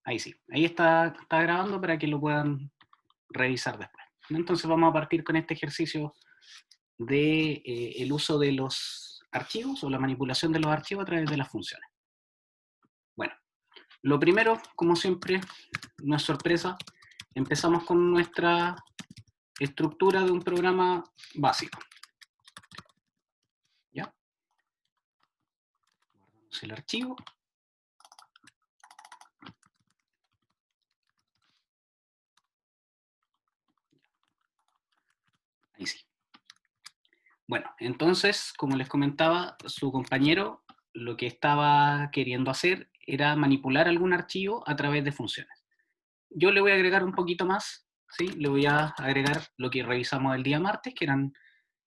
Ahí sí, ahí está grabando para que lo puedan revisar después. Entonces vamos a partir con este ejercicio de el uso de los archivos o la manipulación de los archivos a través de las funciones. Bueno, lo primero, como siempre, no es sorpresa, empezamos con nuestra estructura de un programa básico. ¿Ya? Guardamos el archivo. Ahí sí. Bueno, entonces, como les comentaba, su compañero lo que estaba queriendo hacer era manipular algún archivo a través de funciones. Yo le voy a agregar un poquito más, ¿sí? Le voy a agregar lo que revisamos el día martes, que eran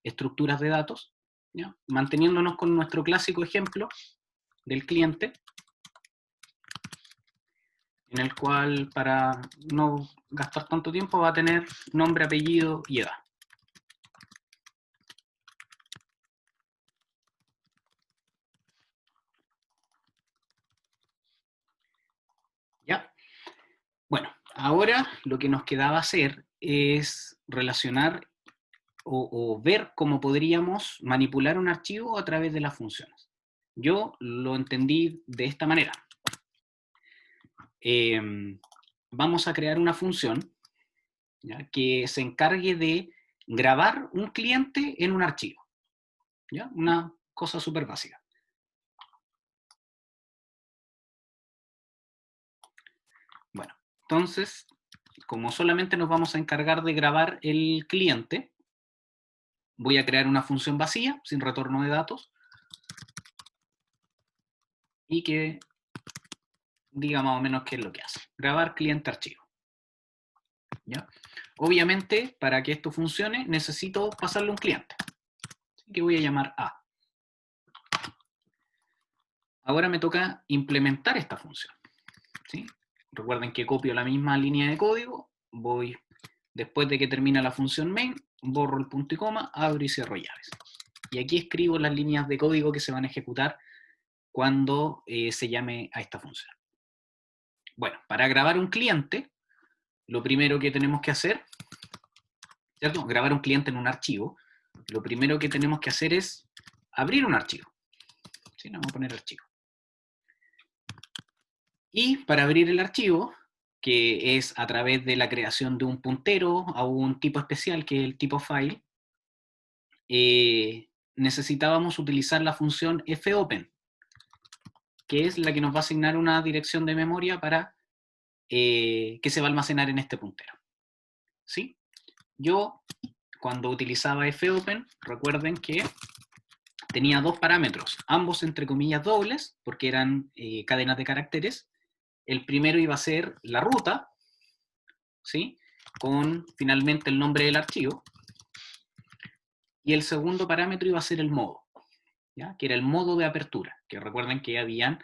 estructuras de datos, ¿ya? Manteniéndonos con nuestro clásico ejemplo del cliente, en el cual, para no gastar tanto tiempo, va a tener nombre, apellido y edad. ¿Ya? Bueno, ahora lo que nos quedaba hacer es relacionar o ver cómo podríamos manipular un archivo a través de las funciones. Yo lo entendí de esta manera. Vamos a crear una función, ¿ya?, que se encargue de grabar un cliente en un archivo, ¿ya? Una cosa súper básica. Bueno, entonces, como solamente nos vamos a encargar de grabar el cliente, voy a crear una función vacía, sin retorno de datos, y que diga más o menos qué es lo que hace. Grabar cliente archivo. ¿Ya? Obviamente, para que esto funcione, necesito pasarle un cliente, que voy a llamar A. Ahora me toca implementar esta función, ¿sí? Recuerden que copio la misma línea de código, voy, después de que termina la función main, borro el punto y coma, abro y cierro llaves. Y aquí escribo las líneas de código que se van a ejecutar cuando se llame a esta función. Bueno, para grabar un cliente, lo primero que tenemos que hacer, ¿cierto? Grabar un cliente en un archivo, lo primero que tenemos que hacer es abrir un archivo. ¿Sí? Vamos a poner archivo. Y para abrir el archivo, que es a través de la creación de un puntero a un tipo especial, que es el tipo file, necesitábamos utilizar la función fopen, que es la que nos va a asignar una dirección de memoria para que se va a almacenar en este puntero. ¿Sí? Yo, cuando utilizaba fopen, recuerden que tenía dos parámetros, ambos entre comillas dobles, porque eran cadenas de caracteres. El primero iba a ser la ruta, ¿sí?, con finalmente el nombre del archivo, y el segundo parámetro iba a ser el modo, ¿ya?, que era el modo de apertura, que recuerden que habían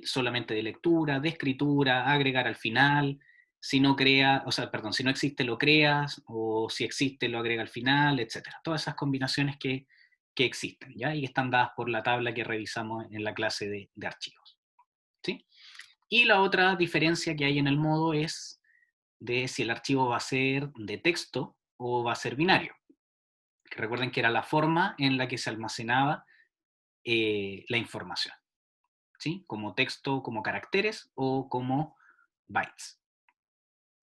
solamente de lectura, de escritura, agregar al final, si no crea, o sea, perdón, si no existe lo creas, o si existe lo agrega al final, etc. Todas esas combinaciones que existen, ¿ya?, y que están dadas por la tabla que revisamos en la clase de archivos, ¿sí? Y la otra diferencia que hay en el modo es de si el archivo va a ser de texto o va a ser binario. Que recuerden que era la forma en la que se almacenaba la información, ¿sí? Como texto, como caracteres o como bytes.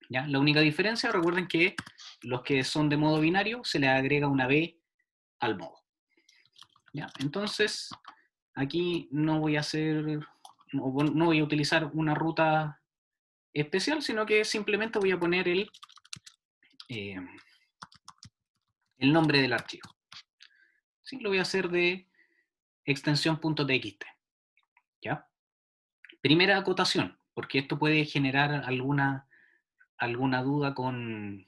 ¿Ya? La única diferencia, recuerden que los que son de modo binario se le agrega una B al modo. ¿Ya? Entonces, aquí no voy a hacer, no voy a utilizar una ruta especial, sino que simplemente voy a poner el nombre del archivo. ¿Sí? Lo voy a hacer de extensión .txt. ¿Ya? Primera acotación, porque esto puede generar alguna duda con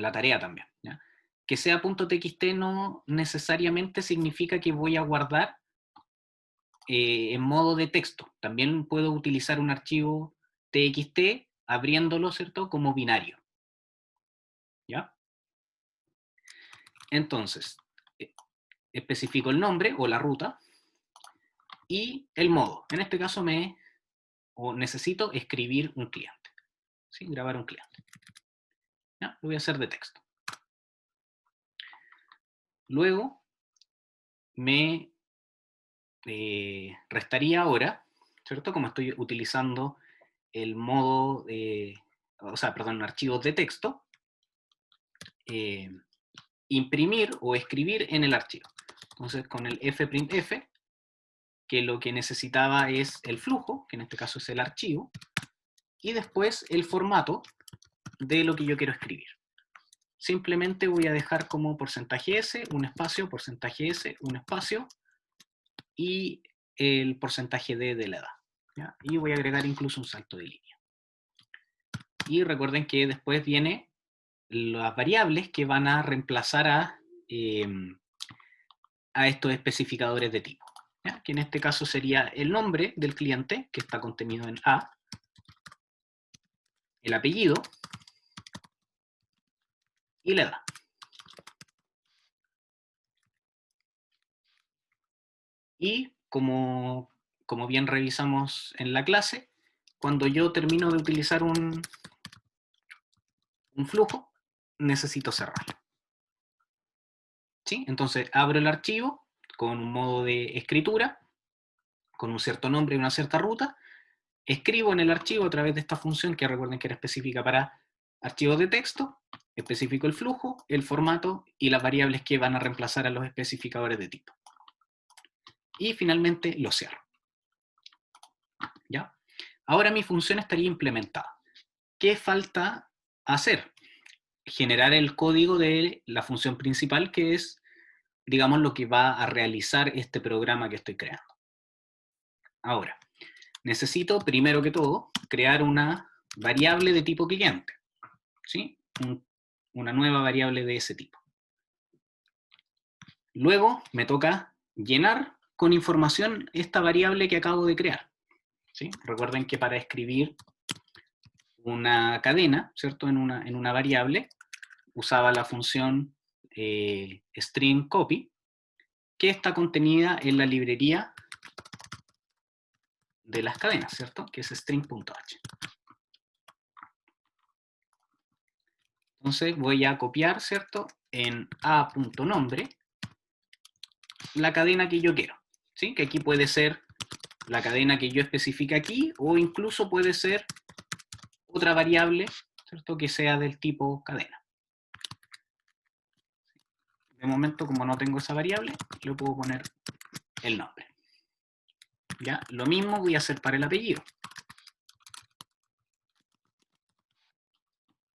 la tarea también, ¿ya? Que sea .txt no necesariamente significa que voy a guardar en modo de texto. También puedo utilizar un archivo txt abriéndolo, ¿cierto?, como binario. ¿Ya? Entonces, especifico el nombre o la ruta y el modo. En este caso me o necesito escribir un cliente. ¿Sí? Grabar un cliente. ¿Ya? Lo voy a hacer de texto. Luego me restaría ahora, ¿cierto? Como estoy utilizando el modo, archivos de texto, imprimir o escribir en el archivo. Entonces, con el fprintf, que lo que necesitaba es el flujo, que en este caso es el archivo, y después el formato de lo que yo quiero escribir. Simplemente voy a dejar como %s, un espacio, %s, un espacio, y el porcentaje de la edad. ¿Ya? Y voy a agregar incluso un salto de línea. Y recuerden que después viene las variables que van a reemplazar a estos especificadores de tipo. ¿Ya? Que en este caso sería el nombre del cliente, que está contenido en A, el apellido y la edad. Y como bien revisamos en la clase, cuando yo termino de utilizar un flujo, necesito cerrarlo. ¿Sí? Entonces abro el archivo con un modo de escritura, con un cierto nombre y una cierta ruta, escribo en el archivo a través de esta función que recuerden que era específica para archivos de texto, especifico el flujo, el formato y las variables que van a reemplazar a los especificadores de tipo. Y finalmente lo cierro. ¿Ya? Ahora mi función estaría implementada. ¿Qué falta hacer? Generar el código de la función principal, que es, digamos, lo que va a realizar este programa que estoy creando. Ahora, necesito, primero que todo, crear una variable de tipo cliente. ¿Sí? Una nueva variable de ese tipo. Luego me toca llenar con información esta variable que acabo de crear. ¿Sí? Recuerden que para escribir una cadena, ¿cierto? En una variable, usaba la función string copy, que está contenida en la librería de las cadenas, ¿cierto? Que es string.h. Entonces voy a copiar, ¿cierto? En a.nombre la cadena que yo quiero, ¿sí? Que aquí puede ser la cadena que yo especifique aquí, o incluso puede ser otra variable, ¿cierto? Que sea del tipo cadena. De momento, como no tengo esa variable, le puedo poner el nombre. ¿Ya? Lo mismo voy a hacer para el apellido.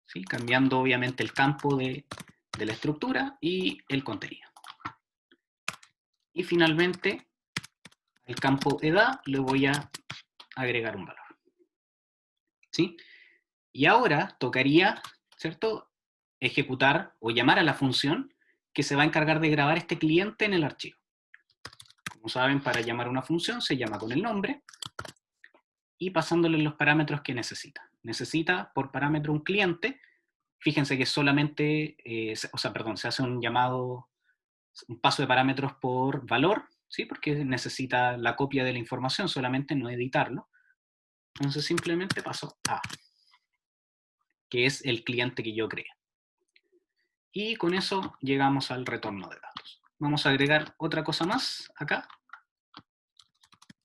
¿Sí? Cambiando obviamente el campo de la estructura y el contenido. Y finalmente, al campo edad le voy a agregar un valor. ¿Sí? Y ahora tocaría, ¿cierto?, ejecutar o llamar a la función que se va a encargar de grabar este cliente en el archivo. Como saben, para llamar a una función se llama con el nombre y pasándole los parámetros que necesita. Necesita por parámetro un cliente. Fíjense que solamente, se hace un llamado, un paso de parámetros por valor, ¿sí? Porque necesita la copia de la información, solamente no editarlo. Entonces simplemente paso a, que es el cliente que yo creé. Y con eso llegamos al retorno de datos. Vamos a agregar otra cosa más acá,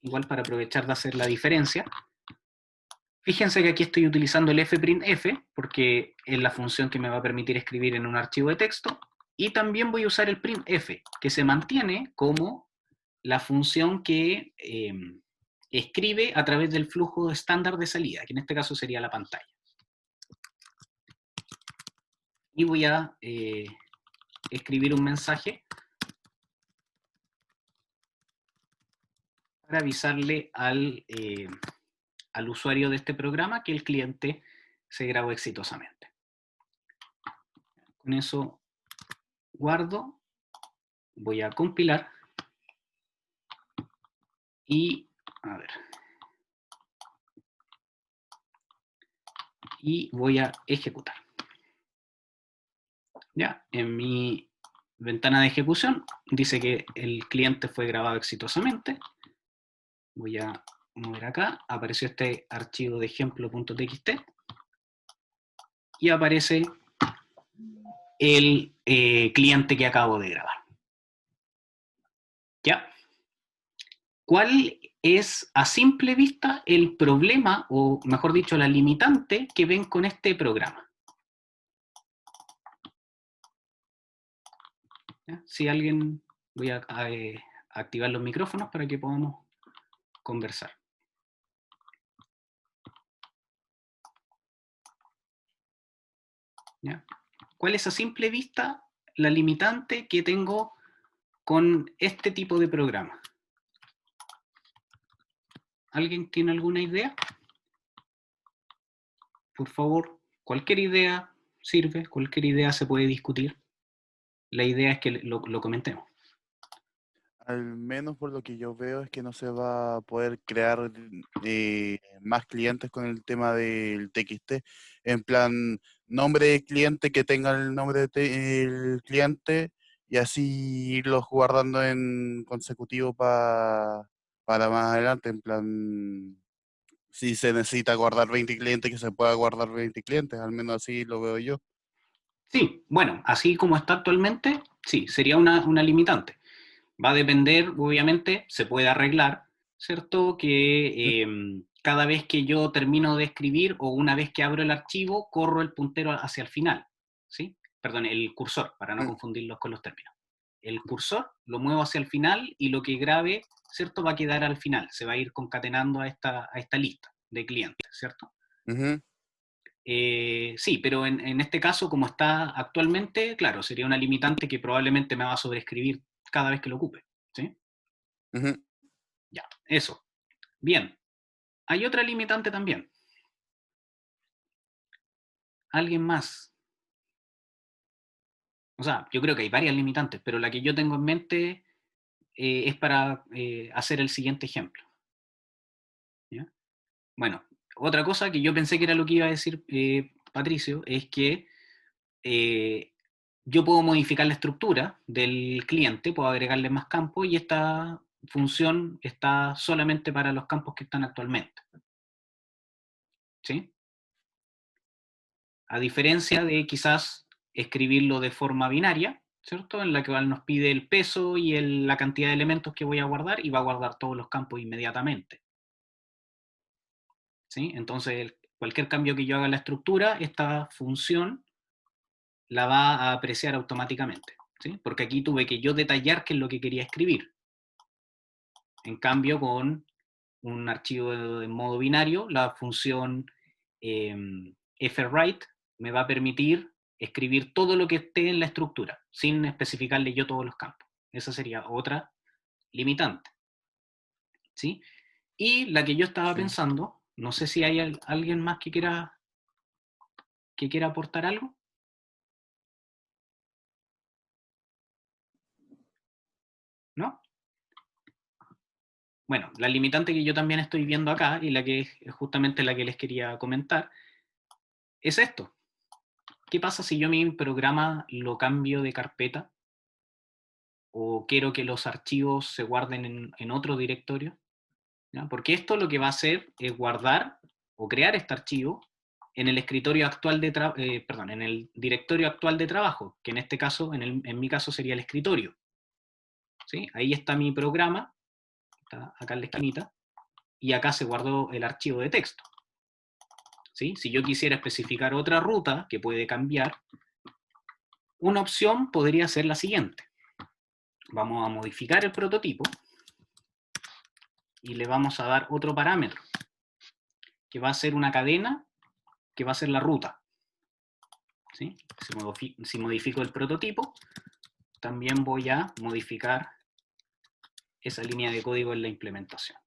igual para aprovechar de hacer la diferencia. Fíjense que aquí estoy utilizando el fprintf, porque es la función que me va a permitir escribir en un archivo de texto, y también voy a usar el printf, que se mantiene como la función que escribe a través del flujo estándar de salida, que en este caso sería la pantalla. Y voy a escribir un mensaje para avisarle al usuario de este programa que el cliente se grabó exitosamente. Con eso guardo, voy a compilar y, a ver, y voy a ejecutar. Ya, en mi ventana de ejecución dice que el cliente fue grabado exitosamente. Voy a Vamos a ver acá, apareció este archivo de ejemplo.txt y aparece el cliente que acabo de grabar. ¿Ya? ¿Cuál es a simple vista el problema, o mejor dicho, la limitante que ven con este programa? ¿Ya? Si alguien, voy a activar los micrófonos para que podamos conversar. ¿Ya? ¿Cuál es a simple vista la limitante que tengo con este tipo de programa? ¿Alguien tiene alguna idea? Por favor, cualquier idea sirve, cualquier idea se puede discutir. La idea es que lo comentemos. Al menos por lo que yo veo es que no se va a poder crear más clientes con el tema del TXT. En plan, nombre de cliente que tenga el nombre del cliente y así irlos guardando en consecutivo para más adelante. En plan, si se necesita guardar 20 clientes, que se pueda guardar 20 clientes. Al menos así lo veo yo. Sí, bueno, así como está actualmente, sí, sería una limitante. Va a depender, obviamente, se puede arreglar, ¿cierto? Que cada vez que yo termino de escribir o una vez que abro el archivo, corro el puntero hacia el final, ¿sí? Perdón, el cursor, para no confundirlos con los términos. El cursor lo muevo hacia el final y lo que grabe, ¿cierto? Va a quedar al final, se va a ir concatenando a esta lista de clientes, ¿cierto? Ujú, Sí, pero en este caso, como está actualmente, claro, sería una limitante que probablemente me va a sobreescribir cada vez que lo ocupe, ¿sí? ujú. Ya, eso. Bien. Hay otra limitante también. ¿Alguien más? O sea, yo creo que hay varias limitantes, pero la que yo tengo en mente es para hacer el siguiente ejemplo. ¿Ya? Bueno, otra cosa que yo pensé que era lo que iba a decir Patricio, es que eh, yo puedo modificar la estructura del cliente, puedo agregarle más campos y esta función está solamente para los campos que están actualmente. ¿Sí? A diferencia de quizás escribirlo de forma binaria, ¿cierto? En la que nos pide el peso y la cantidad de elementos que voy a guardar y va a guardar todos los campos inmediatamente. ¿Sí? Entonces, cualquier cambio que yo haga en la estructura, esta función la va a apreciar automáticamente. ¿Sí? Porque aquí tuve que yo detallar qué es lo que quería escribir. En cambio, con un archivo en modo binario, la función fwrite me va a permitir escribir todo lo que esté en la estructura, sin especificarle yo todos los campos. Esa sería otra limitante. ¿Sí? Y la que yo estaba Sí. pensando, no sé si hay alguien más que quiera aportar algo. ¿No? Bueno, la limitante que yo también estoy viendo acá, y la que es justamente la que les quería comentar, es esto. ¿Qué pasa si yo mi programa lo cambio de carpeta o quiero que los archivos se guarden en otro directorio? ¿Ya? Porque esto lo que va a hacer es guardar o crear este archivo en el escritorio actual perdón, en el directorio actual de trabajo, que en este caso, en mi caso sería el escritorio. ¿Sí? Ahí está mi programa, está acá en la esquinita, y acá se guardó el archivo de texto. ¿Sí? Si yo quisiera especificar otra ruta que puede cambiar, una opción podría ser la siguiente. Vamos a modificar el prototipo y le vamos a dar otro parámetro, que va a ser una cadena, que va a ser la ruta. ¿Sí? Si modifico el prototipo, también voy a modificar esa línea de código en la implementación.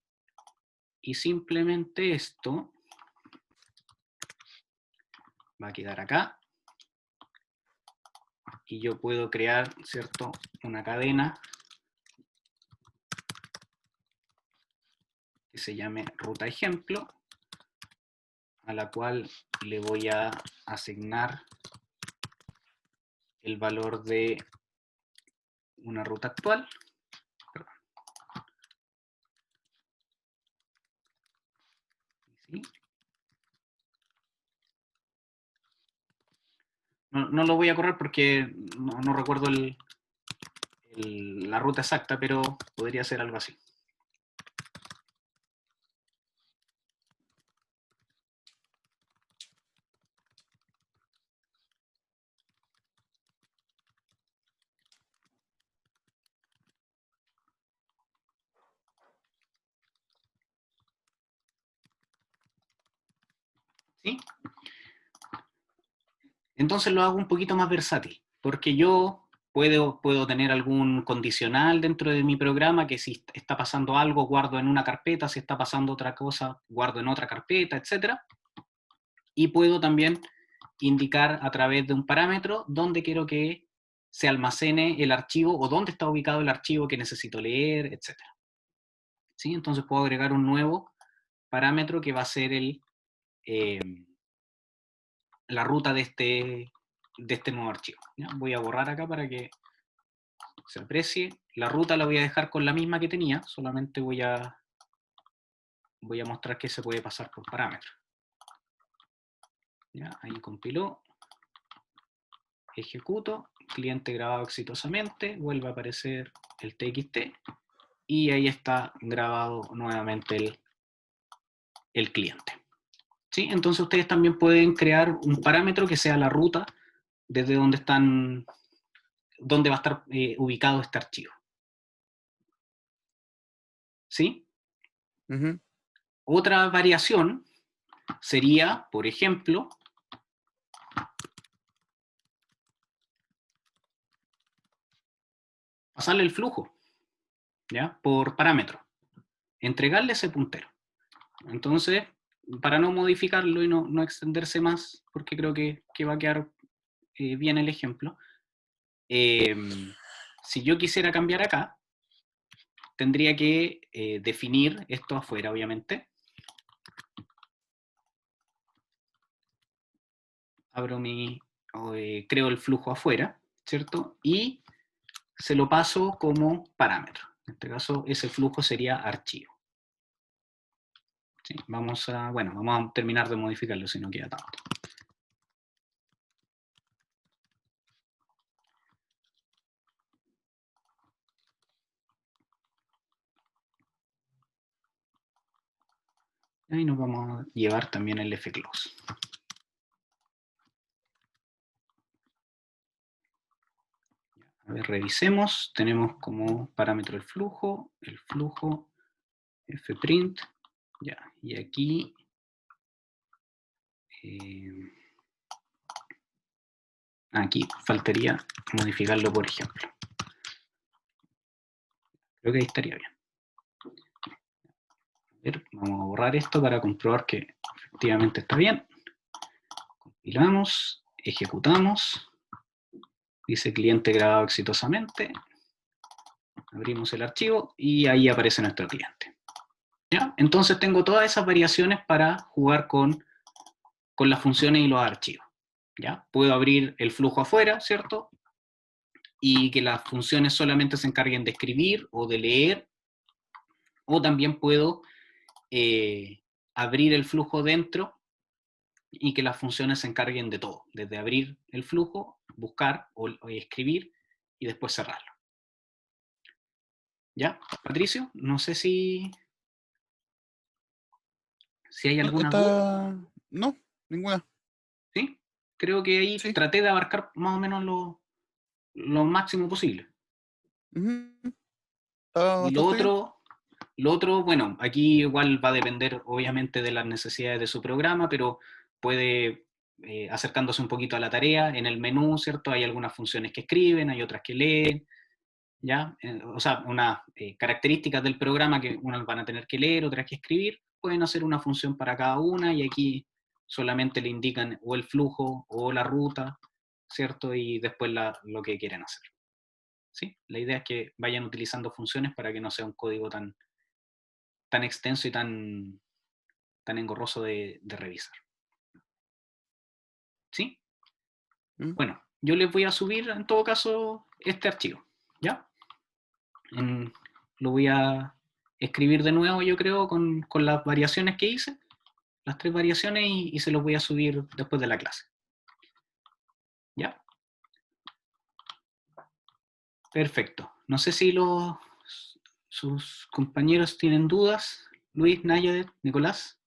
Y simplemente esto va a quedar acá. Y yo puedo crear, ¿cierto?, una cadena que se llame ruta ejemplo, a la cual le voy a asignar el valor de una ruta actual. Perdón. ¿Sí? No lo voy a correr porque no recuerdo la ruta exacta, pero podría ser algo así. ¿Sí? Entonces lo hago un poquito más versátil, porque yo puedo tener algún condicional dentro de mi programa que si está pasando algo guardo en una carpeta, si está pasando otra cosa guardo en otra carpeta, etc. Y puedo también indicar a través de un parámetro dónde quiero que se almacene el archivo o dónde está ubicado el archivo que necesito leer, etc. ¿Sí? Entonces puedo agregar un nuevo parámetro que va a ser eh, la ruta de este nuevo archivo. ¿Ya? Voy a borrar acá para que se aprecie. La ruta la voy a dejar con la misma que tenía, solamente voy a mostrar que se puede pasar por parámetros. ¿Ya? Ahí compiló, ejecuto, cliente grabado exitosamente, vuelve a aparecer el TXT, y ahí está grabado nuevamente el cliente. ¿Sí? Entonces ustedes también pueden crear un parámetro que sea la ruta desde donde va a estar ubicado este archivo. ¿Sí? Ujú. Otra variación sería, por ejemplo, pasarle el flujo, ¿ya? Por parámetro, entregarle ese puntero. Entonces, para no modificarlo y no extenderse más, porque creo que va a quedar bien el ejemplo, si yo quisiera cambiar acá, tendría que definir esto afuera, obviamente. Creo el flujo afuera, ¿cierto? Y se lo paso como parámetro. En este caso, ese flujo sería archivo. ¿Sí? Vamos a terminar de modificarlo si no queda tanto. Y nos vamos a llevar también el fclose. A ver, revisemos. Tenemos como parámetro el flujo fprint, ya, y aquí aquí faltaría modificarlo, por ejemplo. Creo que ahí estaría bien. A ver, vamos a borrar esto para comprobar que efectivamente está bien. Compilamos, ejecutamos, dice cliente grabado exitosamente, abrimos el archivo y ahí aparece nuestro cliente. ¿Ya? Entonces tengo todas esas variaciones para jugar con las funciones y los archivos. ¿Ya? Puedo abrir el flujo afuera, ¿cierto? Y que las funciones solamente se encarguen de escribir o de leer, o también puedo abrir el flujo dentro y que las funciones se encarguen de todo, desde abrir el flujo, buscar o escribir y después cerrarlo. ¿Ya? Patricio, no sé si hay alguna duda. No, ninguna. ¿Sí? Creo que ahí Sí. traté de abarcar más o menos lo máximo posible. Ujú. Está Y bastante bien. lo otro, bueno, aquí igual va a depender obviamente de las necesidades de su programa, pero puede, acercándose un poquito a la tarea, en el menú, ¿cierto? Hay algunas funciones que escriben, hay otras que leen, ¿ya? O sea, unas características del programa que unas van a tener que leer, otras que escribir, pueden hacer una función para cada una y aquí solamente le indican o el flujo o la ruta, ¿cierto? Y después lo que quieren hacer. ¿Sí? La idea es que vayan utilizando funciones para que no sea un código tan extenso y tan engorroso de revisar. ¿Sí? Mm. Bueno, yo les voy a subir en todo caso este archivo, ¿ya? Lo voy a escribir de nuevo, yo creo, con las variaciones que hice. las tres variaciones y se los voy a subir después de la clase. ¿Ya? Perfecto. No sé si sus compañeros tienen dudas. Luis, Nayadet, Nicolás.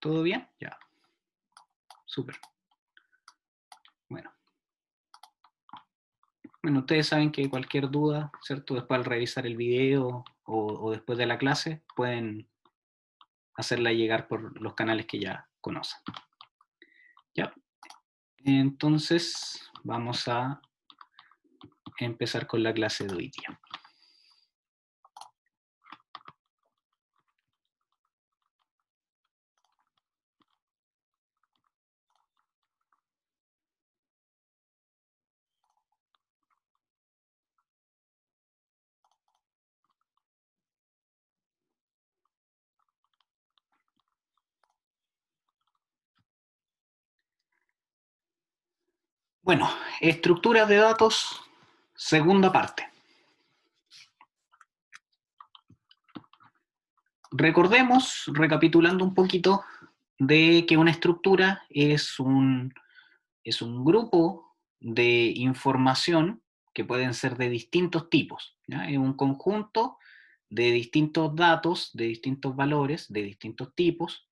¿Todo bien? Ya. Súper. Bueno. Bueno, ustedes saben que cualquier duda, ¿cierto? Después al revisar el video o después de la clase, pueden hacerla llegar por los canales que ya conocen. ¿Ya? Entonces, vamos a empezar con la clase de hoy día. Bueno, estructuras de datos, segunda parte. Recordemos, recapitulando un poquito, de que una estructura es un grupo de información que pueden ser de distintos tipos. ¿Ya? Es un conjunto de distintos datos, de distintos valores, de distintos tipos,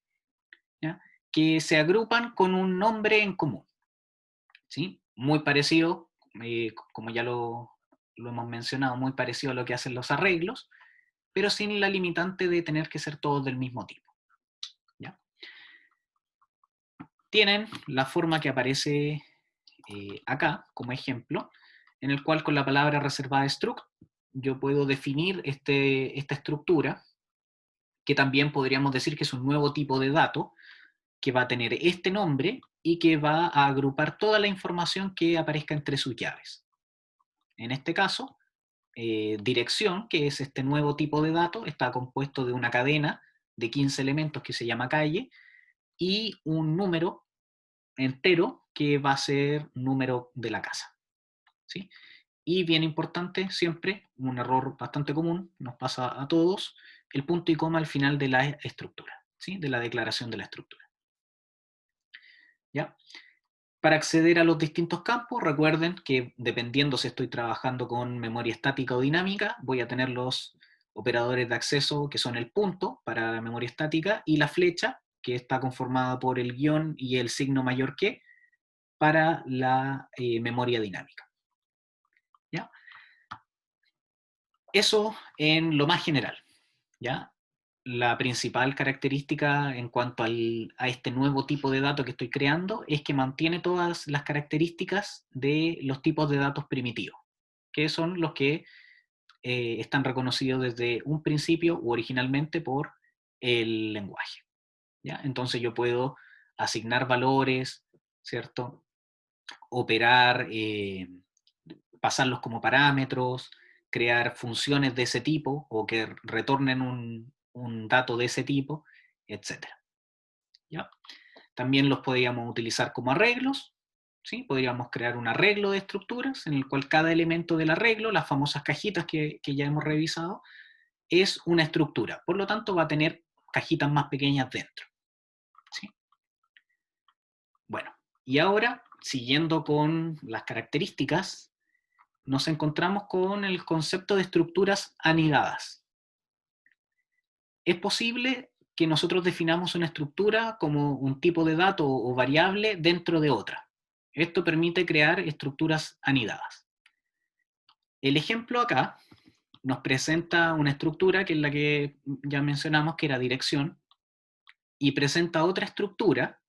¿ya? Que se agrupan con un nombre en común. ¿Sí? Muy parecido, como ya lo hemos mencionado, muy parecido a lo que hacen los arreglos, pero sin la limitante de tener que ser todos del mismo tipo. ¿Ya? Tienen la forma que aparece acá, como ejemplo, en el cual con la palabra reservada struct, yo puedo definir esta estructura, que también podríamos decir que es un nuevo tipo de dato, que va a tener este nombre y que va a agrupar toda la información que aparezca entre sus llaves. En este caso, dirección, que es este nuevo tipo de dato, está compuesto de una cadena de 15 elementos que se llama calle y un número entero que va a ser número de la casa. ¿Sí? Y bien importante, siempre, un error bastante común, nos pasa a todos, el punto y coma al final de la estructura, ¿sí? De la declaración de la estructura. ¿Ya? Para acceder a los distintos campos, recuerden que dependiendo si estoy trabajando con memoria estática o dinámica, voy a tener los operadores de acceso que son el punto para la memoria estática y la flecha, que está conformada por el guión y el signo mayor que, para la memoria dinámica. ¿Ya? Eso en lo más general. ¿Ya? La principal característica en cuanto a este nuevo tipo de dato que estoy creando es que mantiene todas las características de los tipos de datos primitivos, que son los que están reconocidos desde un principio u originalmente por el lenguaje. ¿Ya? Entonces yo puedo asignar valores, ¿cierto? Operar, pasarlos como parámetros, crear funciones de ese tipo o que retornen un dato de ese tipo, etc. ¿Ya? También los podríamos utilizar como arreglos, ¿sí? Podríamos crear un arreglo de estructuras en el cual cada elemento del arreglo, las famosas cajitas que ya hemos revisado, es una estructura. Por lo tanto, va a tener cajitas más pequeñas dentro. ¿Sí? Bueno, y ahora, siguiendo con las características, nos encontramos con el concepto de estructuras anidadas. Es posible que nosotros definamos una estructura como un tipo de dato o variable dentro de otra. Esto permite crear estructuras anidadas. El ejemplo acá nos presenta una estructura que es la que ya mencionamos, que era dirección, y presenta otra estructura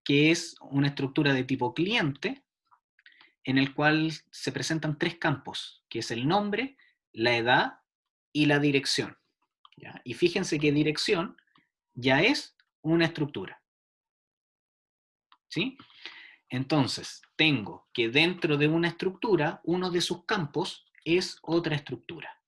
que es una estructura de tipo cliente, en el cual se presentan tres campos, que es el nombre, la edad y la dirección. ¿Ya? Y fíjense que dirección ya es una estructura. ¿Sí? Entonces, tengo que dentro de una estructura, uno de sus campos es otra estructura.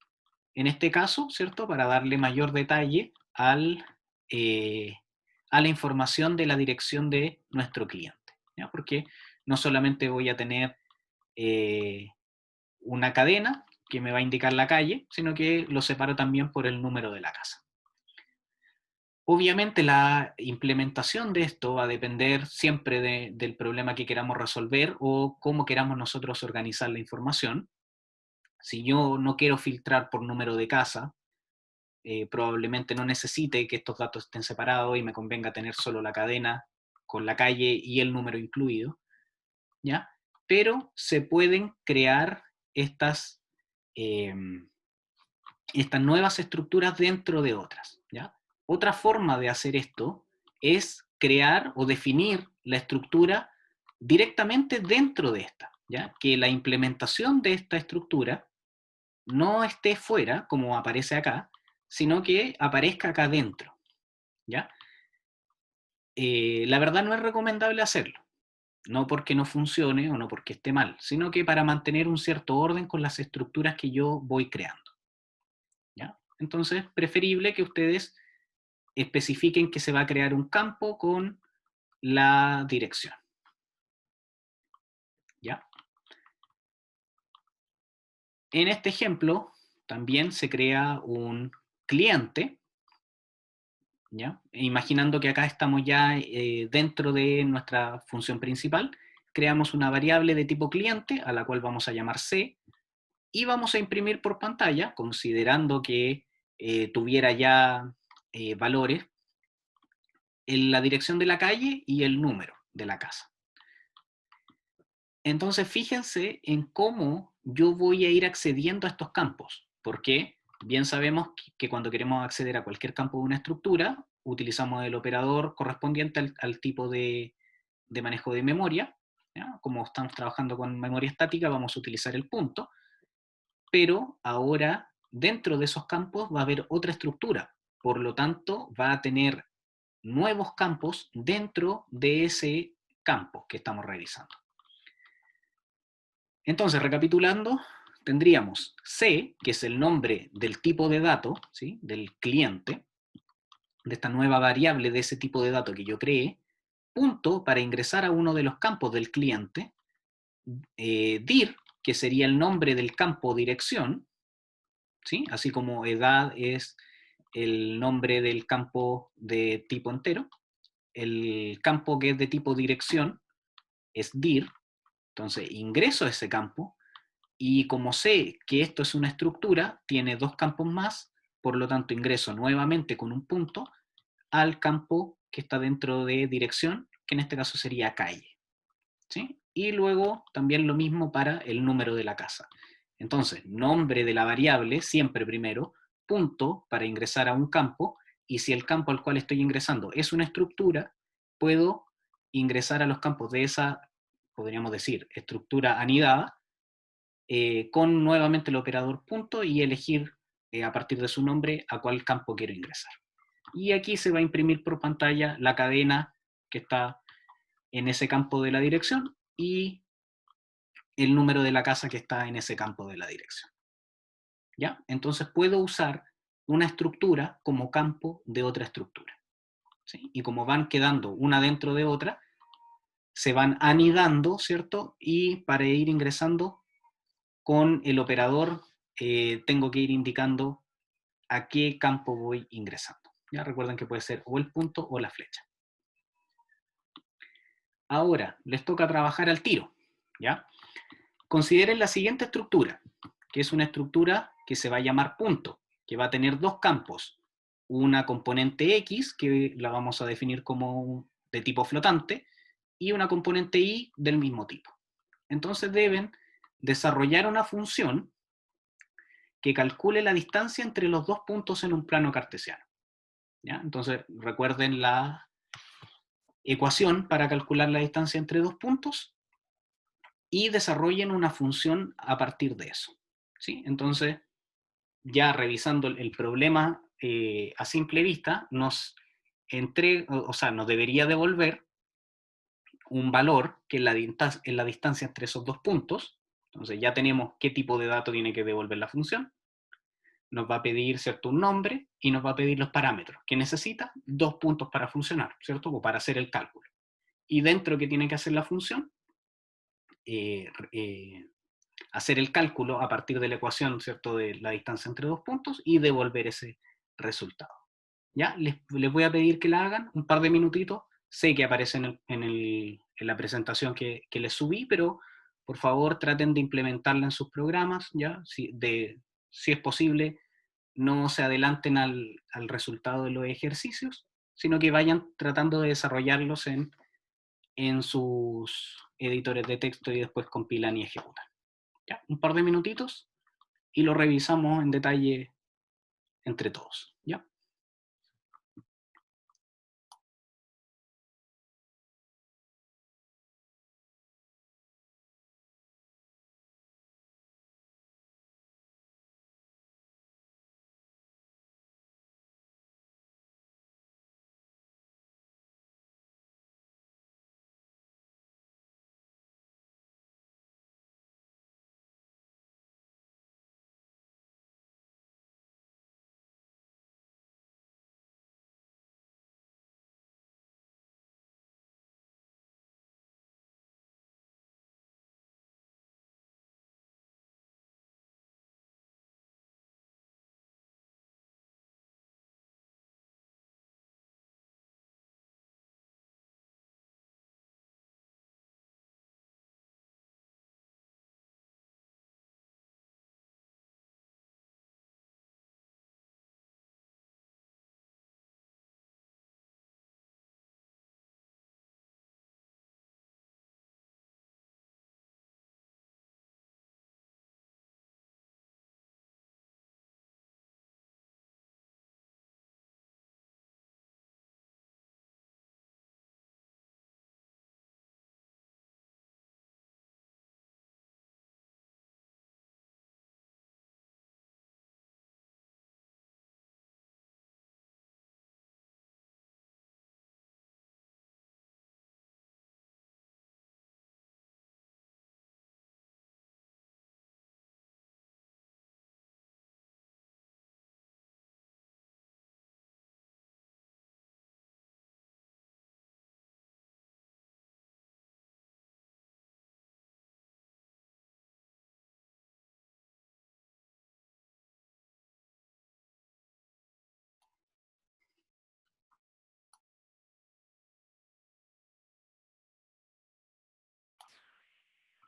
En este caso, ¿cierto? Para darle mayor detalle a la información de la dirección de nuestro cliente. ¿Ya? Porque no solamente voy a tener una cadena que me va a indicar la calle, sino que lo separo también por el número de la casa. Obviamente la implementación de esto va a depender siempre del problema que queramos resolver o cómo queramos nosotros organizar la información. Si yo no quiero filtrar por número de casa, probablemente no necesite que estos datos estén separados y me convenga tener solo la cadena con la calle y el número incluido, ¿ya? Pero se pueden crear estas, estas nuevas estructuras dentro de otras, ¿ya? Otra forma de hacer esto es crear o definir la estructura directamente dentro de esta, ¿ya? Que la implementación de esta estructura no esté fuera, como aparece acá, sino que aparezca acá dentro, ¿ya? La verdad no es recomendable hacerlo, no porque no funcione o no porque esté mal, sino que para mantener un cierto orden con las estructuras que yo voy creando, ¿ya? Entonces, preferible que ustedes especifiquen que se va a crear un campo con la dirección, ¿ya? En este ejemplo, también se crea un cliente, ¿ya? Imaginando que acá estamos ya dentro de nuestra función principal, creamos una variable de tipo cliente, a la cual vamos a llamar C, y vamos a imprimir por pantalla, considerando que tuviera ya valores, en la dirección de la calle y el número de la casa. Entonces, fíjense en cómo yo voy a ir accediendo a estos campos, porque bien sabemos que cuando queremos acceder a cualquier campo de una estructura, utilizamos el operador correspondiente al tipo de manejo de memoria, ¿ya? Como estamos trabajando con memoria estática, vamos a utilizar el punto, pero ahora dentro de esos campos va a haber otra estructura, por lo tanto va a tener nuevos campos dentro de ese campo que estamos revisando. Entonces, recapitulando, tendríamos C, que es el nombre del tipo de dato, ¿sí? Del cliente, de esta nueva variable de ese tipo de dato que yo creé, punto para ingresar a uno de los campos del cliente, dir, que sería el nombre del campo dirección, ¿sí? Así como edad es el nombre del campo de tipo entero, el campo que es de tipo dirección es dir, entonces ingreso a ese campo, y como sé que esto es una estructura, tiene dos campos más, por lo tanto ingreso nuevamente con un punto al campo que está dentro de dirección, que en este caso sería calle, ¿sí? Y luego también lo mismo para el número de la casa. Entonces, nombre de la variable, siempre primero, punto para ingresar a un campo, y si el campo al cual estoy ingresando es una estructura, puedo ingresar a los campos de esa, podríamos decir, estructura anidada, con nuevamente el operador punto y elegir a partir de su nombre a cuál campo quiero ingresar. Y aquí se va a imprimir por pantalla la cadena que está en ese campo de la dirección y el número de la casa que está en ese campo de la dirección. ¿Ya? Entonces puedo usar una estructura como campo de otra estructura, ¿sí? Y como van quedando una dentro de otra, se van anidando, ¿cierto? Y para ir ingresando con el operador, tengo que ir indicando a qué campo voy ingresando. Ya recuerden que puede ser o el punto o la flecha. Ahora, les toca trabajar al tiro, ¿ya? Consideren la siguiente estructura, que es una estructura que se va a llamar punto, que va a tener dos campos, una componente X, que la vamos a definir como de tipo flotante, y una componente Y del mismo tipo. Entonces deben desarrollar una función que calcule la distancia entre los dos puntos en un plano cartesiano, ¿ya? Entonces recuerden la ecuación para calcular la distancia entre dos puntos y desarrollen una función a partir de eso, ¿sí? Entonces, ya revisando el problema a simple vista, nos nos debería devolver un valor que es la distancia entre esos dos puntos. Entonces ya tenemos qué tipo de dato tiene que devolver la función. Nos va a pedir, ¿cierto?, un nombre y nos va a pedir los parámetros, que necesita dos puntos para funcionar, ¿cierto?, o para hacer el cálculo. Y dentro que tiene que hacer la función, hacer el cálculo a partir de la ecuación, ¿cierto?, de la distancia entre dos puntos y devolver ese resultado. ¿Ya? Les voy a pedir que la hagan un par de minutitos. Sé que aparece en la presentación que les subí, pero por favor traten de implementarla en sus programas, ¿ya? Si es posible, no se adelanten al resultado de los ejercicios, sino que vayan tratando de desarrollarlos en sus editores de texto y después compilan y ejecutan. ¿Ya? Un par de minutitos y lo revisamos en detalle entre todos. ¿Ya?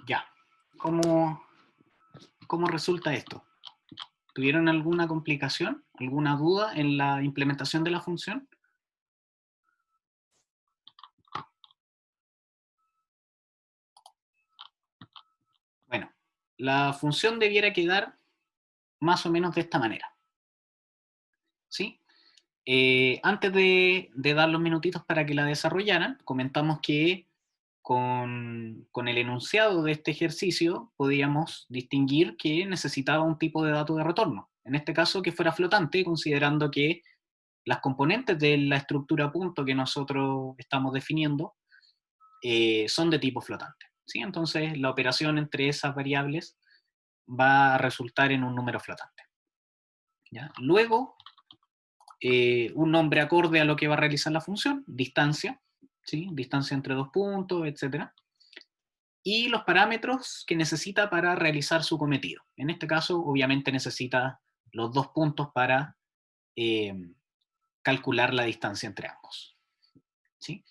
Ya. ¿Cómo resulta esto? ¿Tuvieron alguna complicación, alguna duda en la implementación de la función? Bueno, la función debiera quedar más o menos de esta manera. ¿Sí? Antes de dar los minutitos para que la desarrollaran, comentamos que con el enunciado de este ejercicio podíamos distinguir que necesitaba un tipo de dato de retorno. En este caso, que fuera flotante, considerando que las componentes de la estructura punto que nosotros estamos definiendo son de tipo flotante. ¿Sí? Entonces, la operación entre esas variables va a resultar en un número flotante. ¿Ya? Luego, un nombre acorde a lo que va a realizar la función, distancia, ¿sí? Distancia entre dos puntos, etc. Y los parámetros que necesita para realizar su cometido. En este caso, obviamente necesita los dos puntos para calcular la distancia entre ambos. ¿Sí?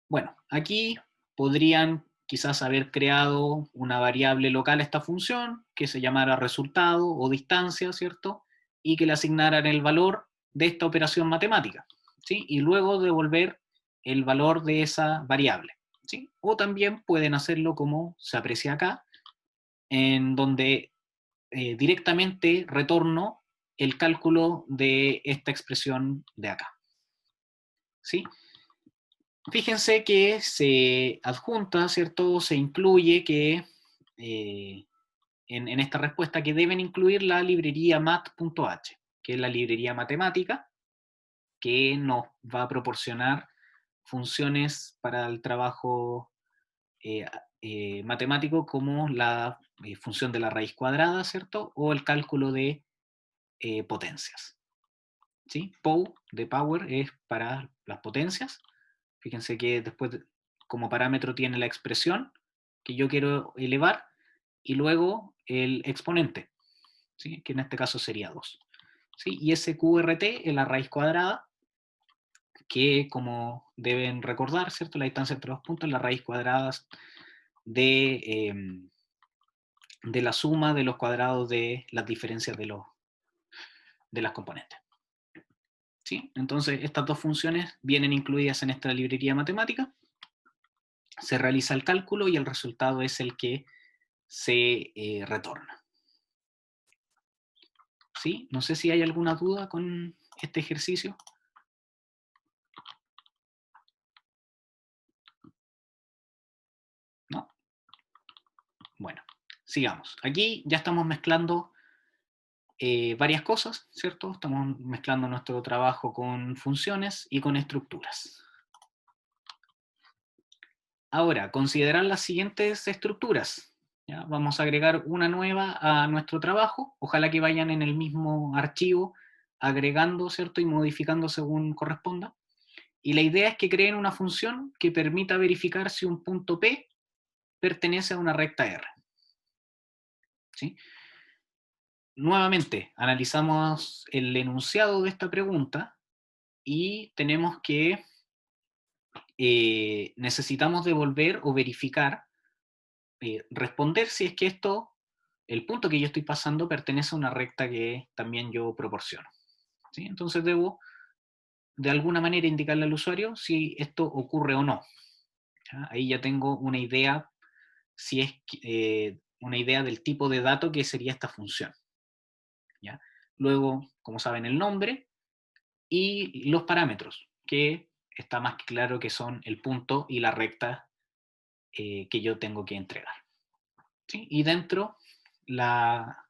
Bueno, aquí podrían quizás haber creado una variable local a esta función que se llamara resultado o distancia, ¿cierto? Y que le asignaran el valor de esta operación matemática, ¿sí? Y luego devolver el valor de esa variable, ¿sí? O también pueden hacerlo como se aprecia acá, en donde directamente retorno el cálculo de esta expresión de acá, ¿sí? Fíjense que se adjunta, ¿cierto? Se incluye que en esta respuesta que deben incluir la librería mat.h, que es la librería matemática que nos va a proporcionar funciones para el trabajo eh, matemático como la función de la raíz cuadrada, ¿cierto? O el cálculo de potencias. ¿Sí? POW de power es para las potencias. Fíjense que después como parámetro tiene la expresión que yo quiero elevar, y luego el exponente, ¿sí? Que en este caso sería 2. ¿Sí? Y ese QRT es la raíz cuadrada, que como deben recordar, ¿cierto? La distancia entre los puntos es la raíz cuadrada de la suma de los cuadrados de las diferencias de las componentes. ¿Sí? Entonces, estas dos funciones vienen incluidas en esta librería matemática, se realiza el cálculo y el resultado es el que se retorna. ¿Sí? No sé si hay alguna duda con este ejercicio. ¿No? Bueno, sigamos. Aquí ya estamos mezclando varias cosas, ¿cierto? Estamos mezclando nuestro trabajo con funciones y con estructuras. Ahora, considerar las siguientes estructuras. ¿Ya? Vamos a agregar una nueva a nuestro trabajo. Ojalá que vayan en el mismo archivo, agregando, ¿cierto? Y modificando según corresponda. Y la idea es que creen una función que permita verificar si un punto P pertenece a una recta R. ¿Sí? Nuevamente, analizamos el enunciado de esta pregunta y tenemos que necesitamos devolver o verificar, responder si es que el punto que yo estoy pasando pertenece a una recta que también yo proporciono. ¿Sí? Entonces debo de alguna manera indicarle al usuario si esto ocurre o no. ¿Ya? Ahí ya tengo una idea, si es una idea del tipo de dato que sería esta función. ¿Ya? Luego, como saben, el nombre y los parámetros, que está más que claro que son el punto y la recta que yo tengo que entregar. ¿Sí? Y dentro la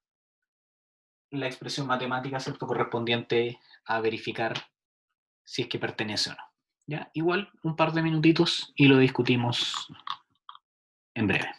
expresión matemática, ¿cierto?, correspondiente a verificar si es que pertenece o no. ¿Ya? Igual, un par de minutitos y lo discutimos en breve.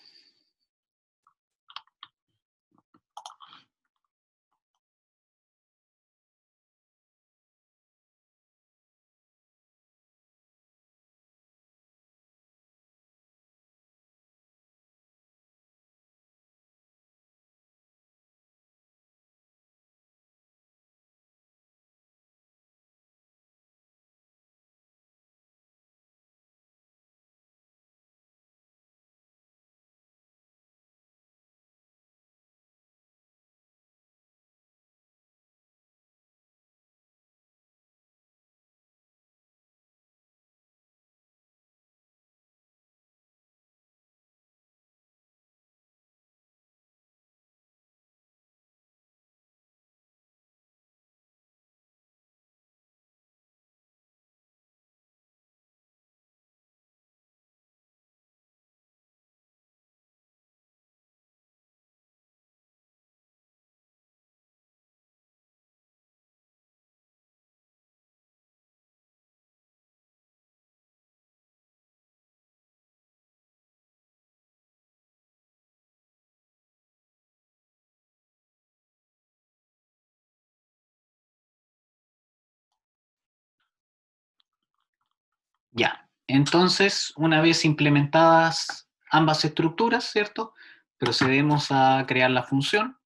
Ya, entonces, una vez implementadas ambas estructuras, ¿cierto?, procedemos a crear la función,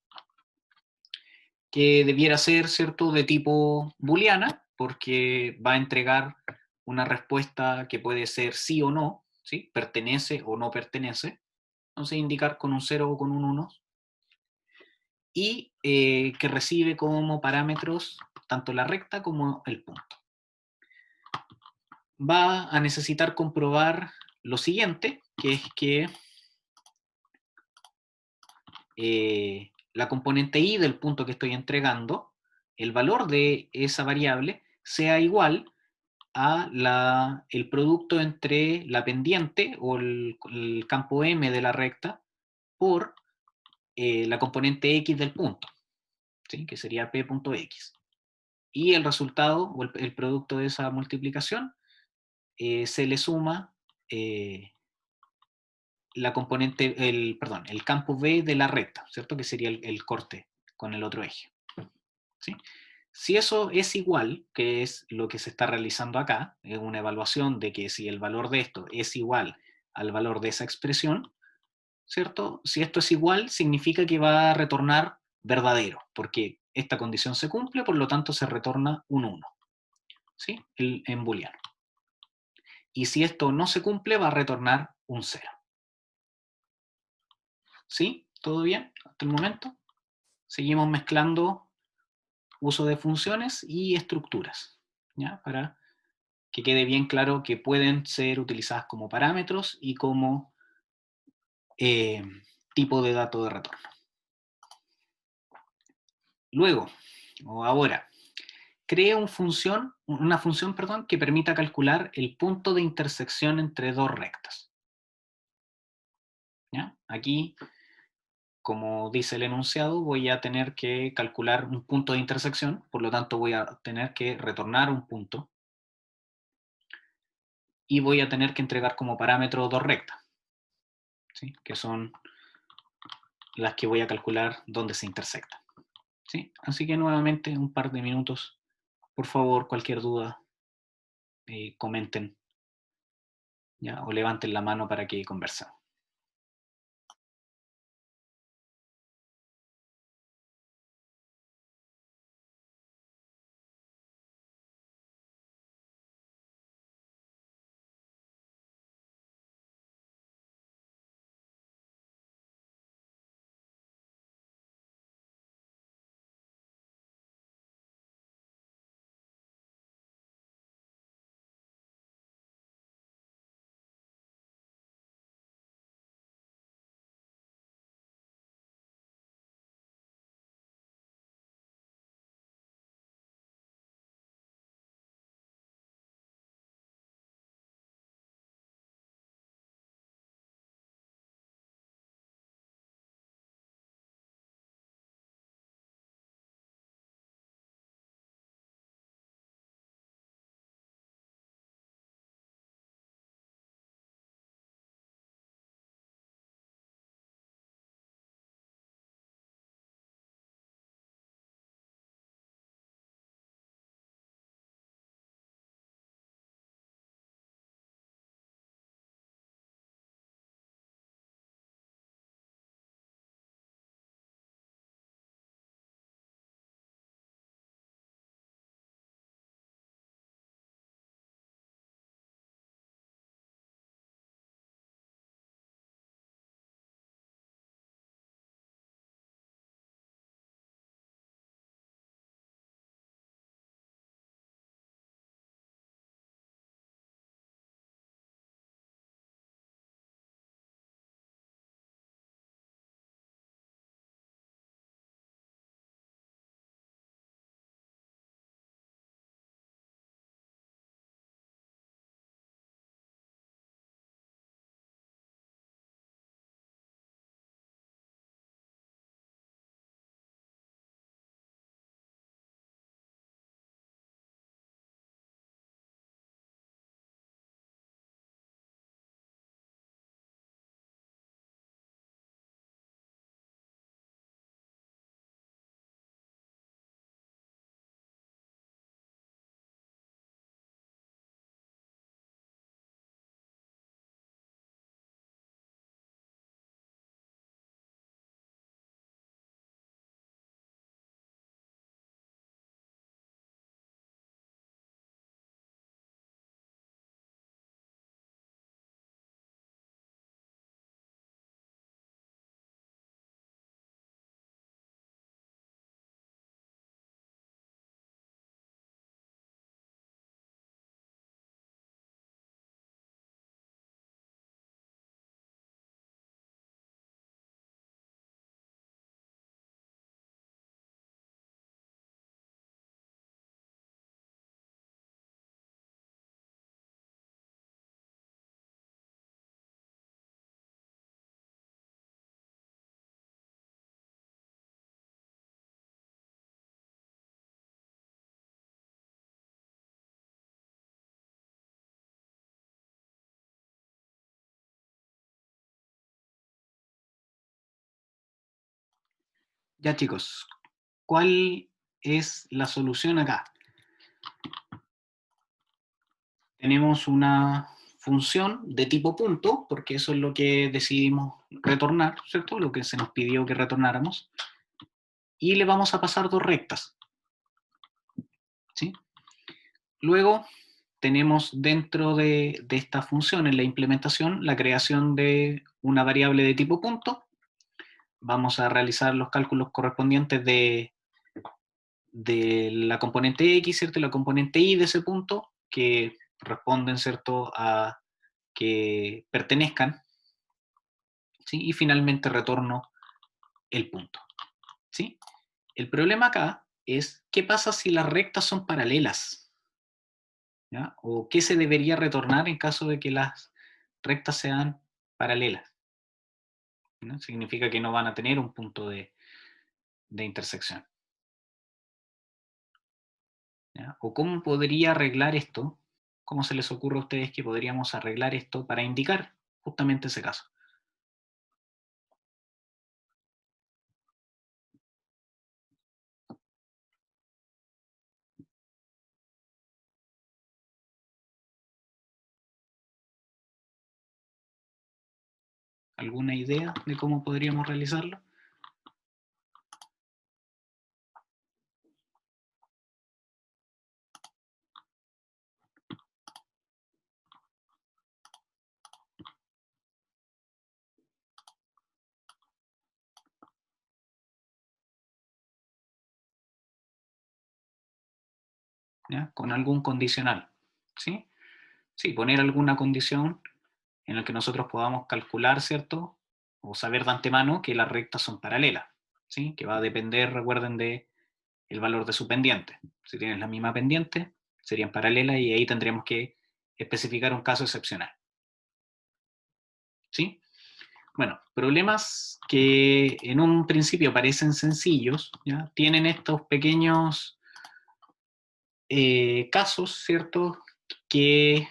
que debiera ser, ¿cierto?, de tipo booleana, porque va a entregar una respuesta que puede ser sí o no, ¿sí?, pertenece o no pertenece, entonces indicar con un 0 o con un 1, y que recibe como parámetros tanto la recta como el punto. Va a necesitar comprobar lo siguiente, que es que la componente i del punto que estoy entregando, el valor de esa variable sea igual a el producto entre la pendiente o el campo m de la recta por la componente x del punto, ¿sí?, que sería p.x. Y el resultado o el producto de esa multiplicación se le suma la componente, el campo b de la recta, ¿cierto?, que sería el corte con el otro eje. ¿Sí? Si eso es igual, que es lo que se está realizando acá, es una evaluación de que si el valor de esto es igual al valor de esa expresión, ¿cierto? Si esto es igual, significa que va a retornar verdadero, porque esta condición se cumple, por lo tanto se retorna un 1, ¿sí? En booleano. Y si esto no se cumple, va a retornar un 0. ¿Sí? ¿Todo bien hasta el momento? Seguimos mezclando uso de funciones y estructuras, ¿ya? Para que quede bien claro que pueden ser utilizadas como parámetros y como tipo de dato de retorno. Luego, o ahora, cree una función que permita calcular el punto de intersección entre dos rectas. ¿Ya? Aquí, como dice el enunciado, voy a tener que calcular un punto de intersección, por lo tanto voy a tener que retornar un punto y voy a tener que entregar como parámetro dos rectas, ¿sí? Que son las que voy a calcular donde se intersectan. ¿Sí? Así que nuevamente un par de minutos. Por favor, cualquier duda, comenten, ¿ya? O levanten la mano para que conversemos. Ya chicos, ¿cuál es la solución acá? Tenemos una función de tipo punto, porque eso es lo que decidimos retornar, ¿cierto? Lo que se nos pidió que retornáramos. Y le vamos a pasar dos rectas, ¿sí? Luego tenemos dentro de esta función, en la implementación, la creación de una variable de tipo punto. Vamos a realizar los cálculos correspondientes de la componente X, ¿cierto? Y la componente Y de ese punto, que responden, ¿cierto?, a que pertenezcan, ¿sí? Y finalmente retorno el punto, ¿sí? El problema acá es, ¿qué pasa si las rectas son paralelas? ¿Ya? ¿O qué se debería retornar en caso de que las rectas sean paralelas? ¿No? Significa que no van a tener un punto de intersección. ¿Ya? ¿O cómo podría arreglar esto? ¿Cómo se les ocurre a ustedes que podríamos arreglar esto para indicar justamente ese caso? ¿Alguna idea de cómo podríamos realizarlo? ¿Ya? Con algún condicional, ¿sí? Sí, poner alguna condición en la que nosotros podamos calcular, ¿cierto? O saber de antemano que las rectas son paralelas, ¿sí? Que va a depender, recuerden, de el valor de su pendiente. Si tienes la misma pendiente, serían paralelas y ahí tendríamos que especificar un caso excepcional, ¿sí? Bueno, problemas que en un principio parecen sencillos, ¿ya? Tienen estos pequeños casos, ¿cierto? Que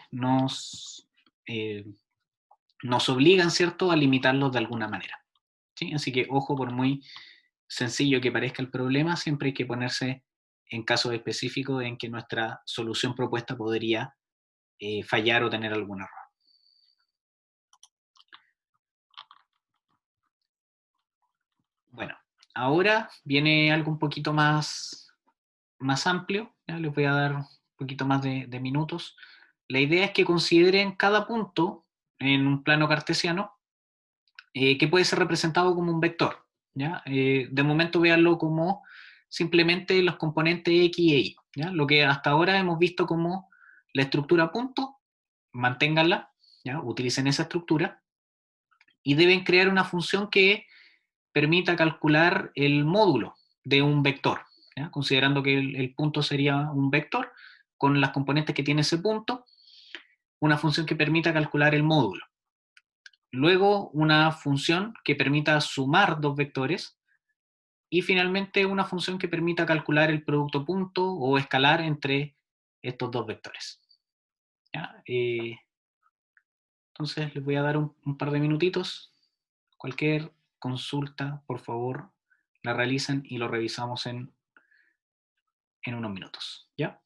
eh, nos obligan, ¿cierto?, a limitarlos de alguna manera, ¿sí? Así que ojo, por muy sencillo que parezca el problema, siempre hay que ponerse en casos específicos en que nuestra solución propuesta podría fallar o tener algún error. Bueno, ahora viene algo un poquito más amplio, ¿ya? Les voy a dar un poquito más de minutos. La idea es que consideren cada punto en un plano cartesiano que puede ser representado como un vector, ¿ya? De momento véanlo como simplemente los componentes X y Y, ¿ya? Lo que hasta ahora hemos visto como la estructura punto, manténganla, ¿ya? Utilicen esa estructura y deben crear una función que permita calcular el módulo de un vector, ¿ya? Considerando que el punto sería un vector con las componentes que tiene ese punto, una función que permita calcular el módulo. Luego una función que permita sumar dos vectores y finalmente una función que permita calcular el producto punto o escalar entre estos dos vectores. ¿Ya? Entonces les voy a dar un par de minutitos. Cualquier consulta, por favor, la realizan y lo revisamos en unos minutos. ¿Ya?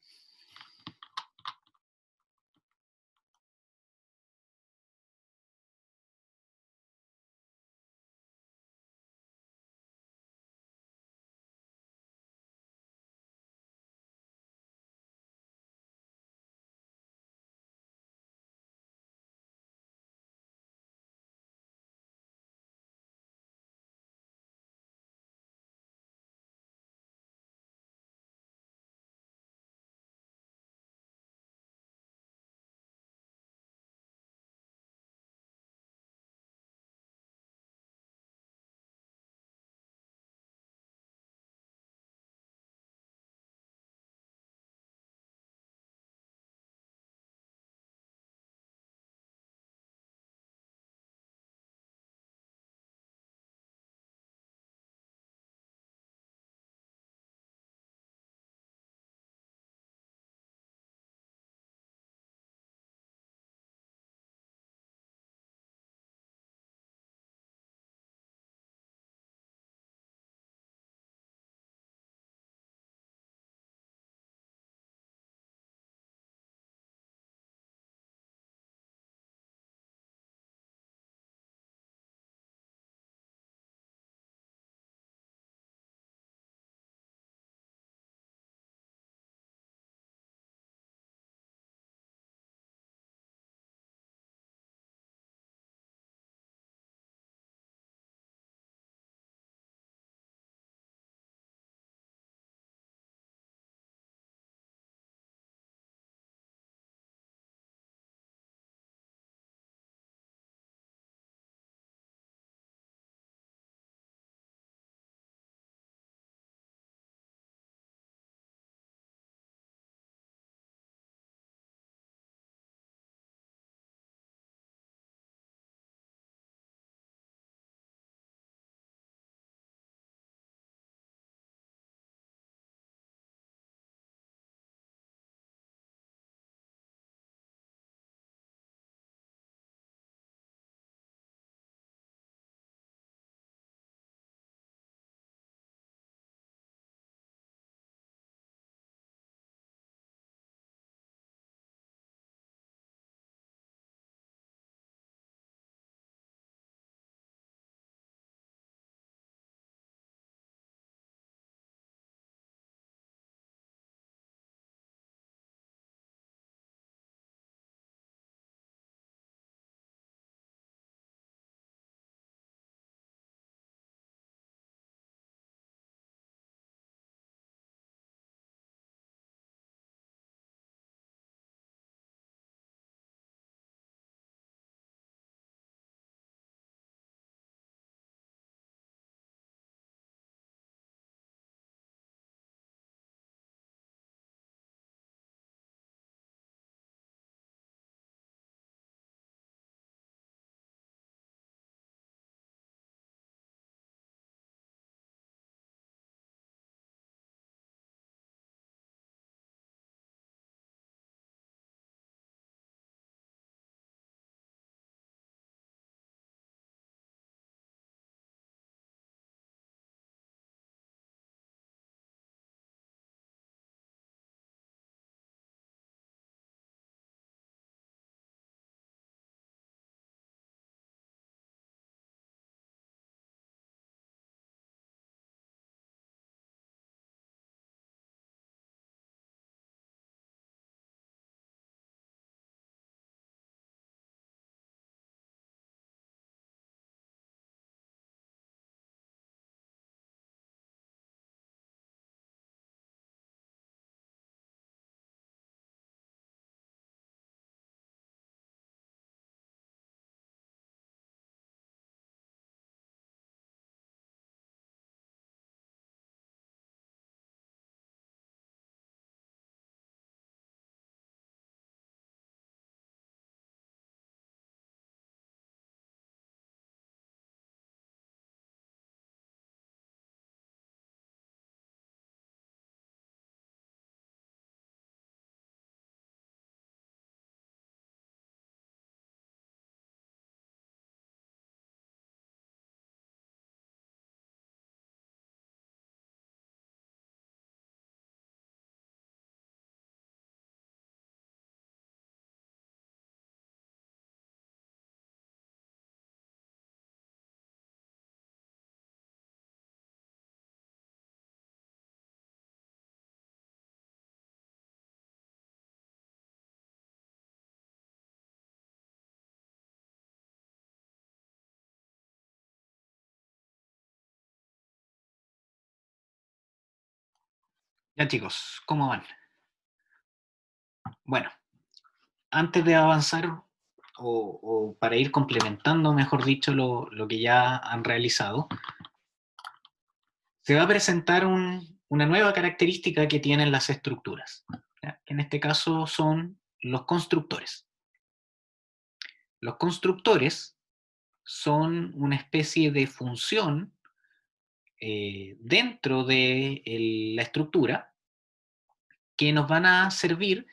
Ya chicos, ¿cómo van? Bueno, antes de avanzar o para ir complementando, mejor dicho, lo que ya han realizado, se va a presentar una nueva característica que tienen las estructuras, ¿ya? En este caso son los constructores. Los constructores son una especie de función dentro de la estructura que nos van a servir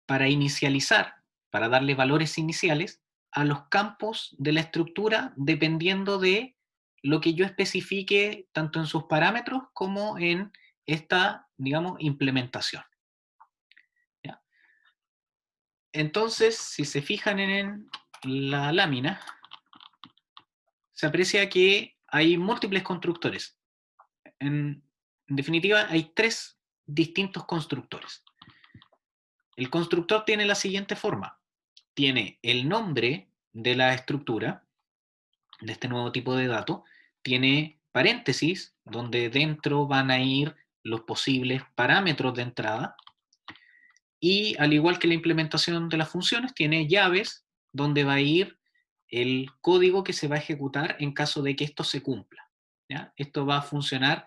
para inicializar, para darle valores iniciales a los campos de la estructura dependiendo de lo que yo especifique tanto en sus parámetros como en esta, digamos, implementación. ¿Ya? Entonces, si se fijan en la lámina, se aprecia que hay múltiples constructores. En definitiva, hay tres distintos constructores. El constructor tiene la siguiente forma. Tiene el nombre de la estructura, de este nuevo tipo de dato, tiene paréntesis, donde dentro van a ir los posibles parámetros de entrada, y al igual que la implementación de las funciones, tiene llaves, donde va a ir el código que se va a ejecutar en caso de que esto se cumpla. ¿Ya? Esto va a funcionar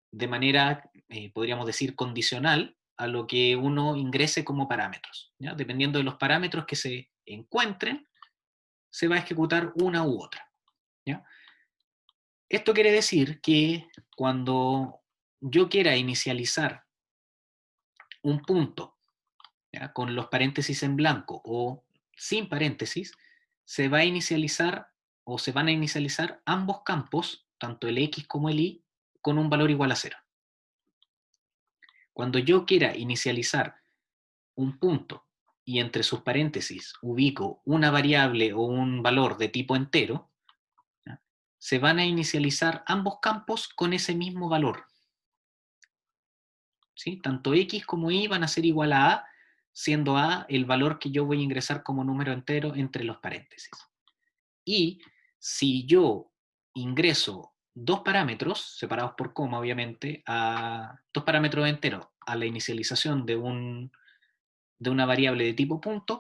de manera, podríamos decir, condicional a lo que uno ingrese como parámetros. ¿Ya? Dependiendo de los parámetros que se encuentren, se va a ejecutar una u otra. ¿Ya? Esto quiere decir que cuando yo quiera inicializar un punto, ¿ya?, con los paréntesis en blanco o sin paréntesis, se va a inicializar o se van a inicializar ambos campos, tanto el X como el Y, con un valor igual a 0. Cuando yo quiera inicializar un punto y entre sus paréntesis ubico una variable o un valor de tipo entero, ¿ya?, se van a inicializar ambos campos con ese mismo valor. ¿Sí? Tanto X como Y van a ser igual a, siendo A el valor que yo voy a ingresar como número entero entre los paréntesis. Y si yo ingreso dos parámetros, separados por coma obviamente, dos parámetros enteros a la inicialización de una variable de tipo punto,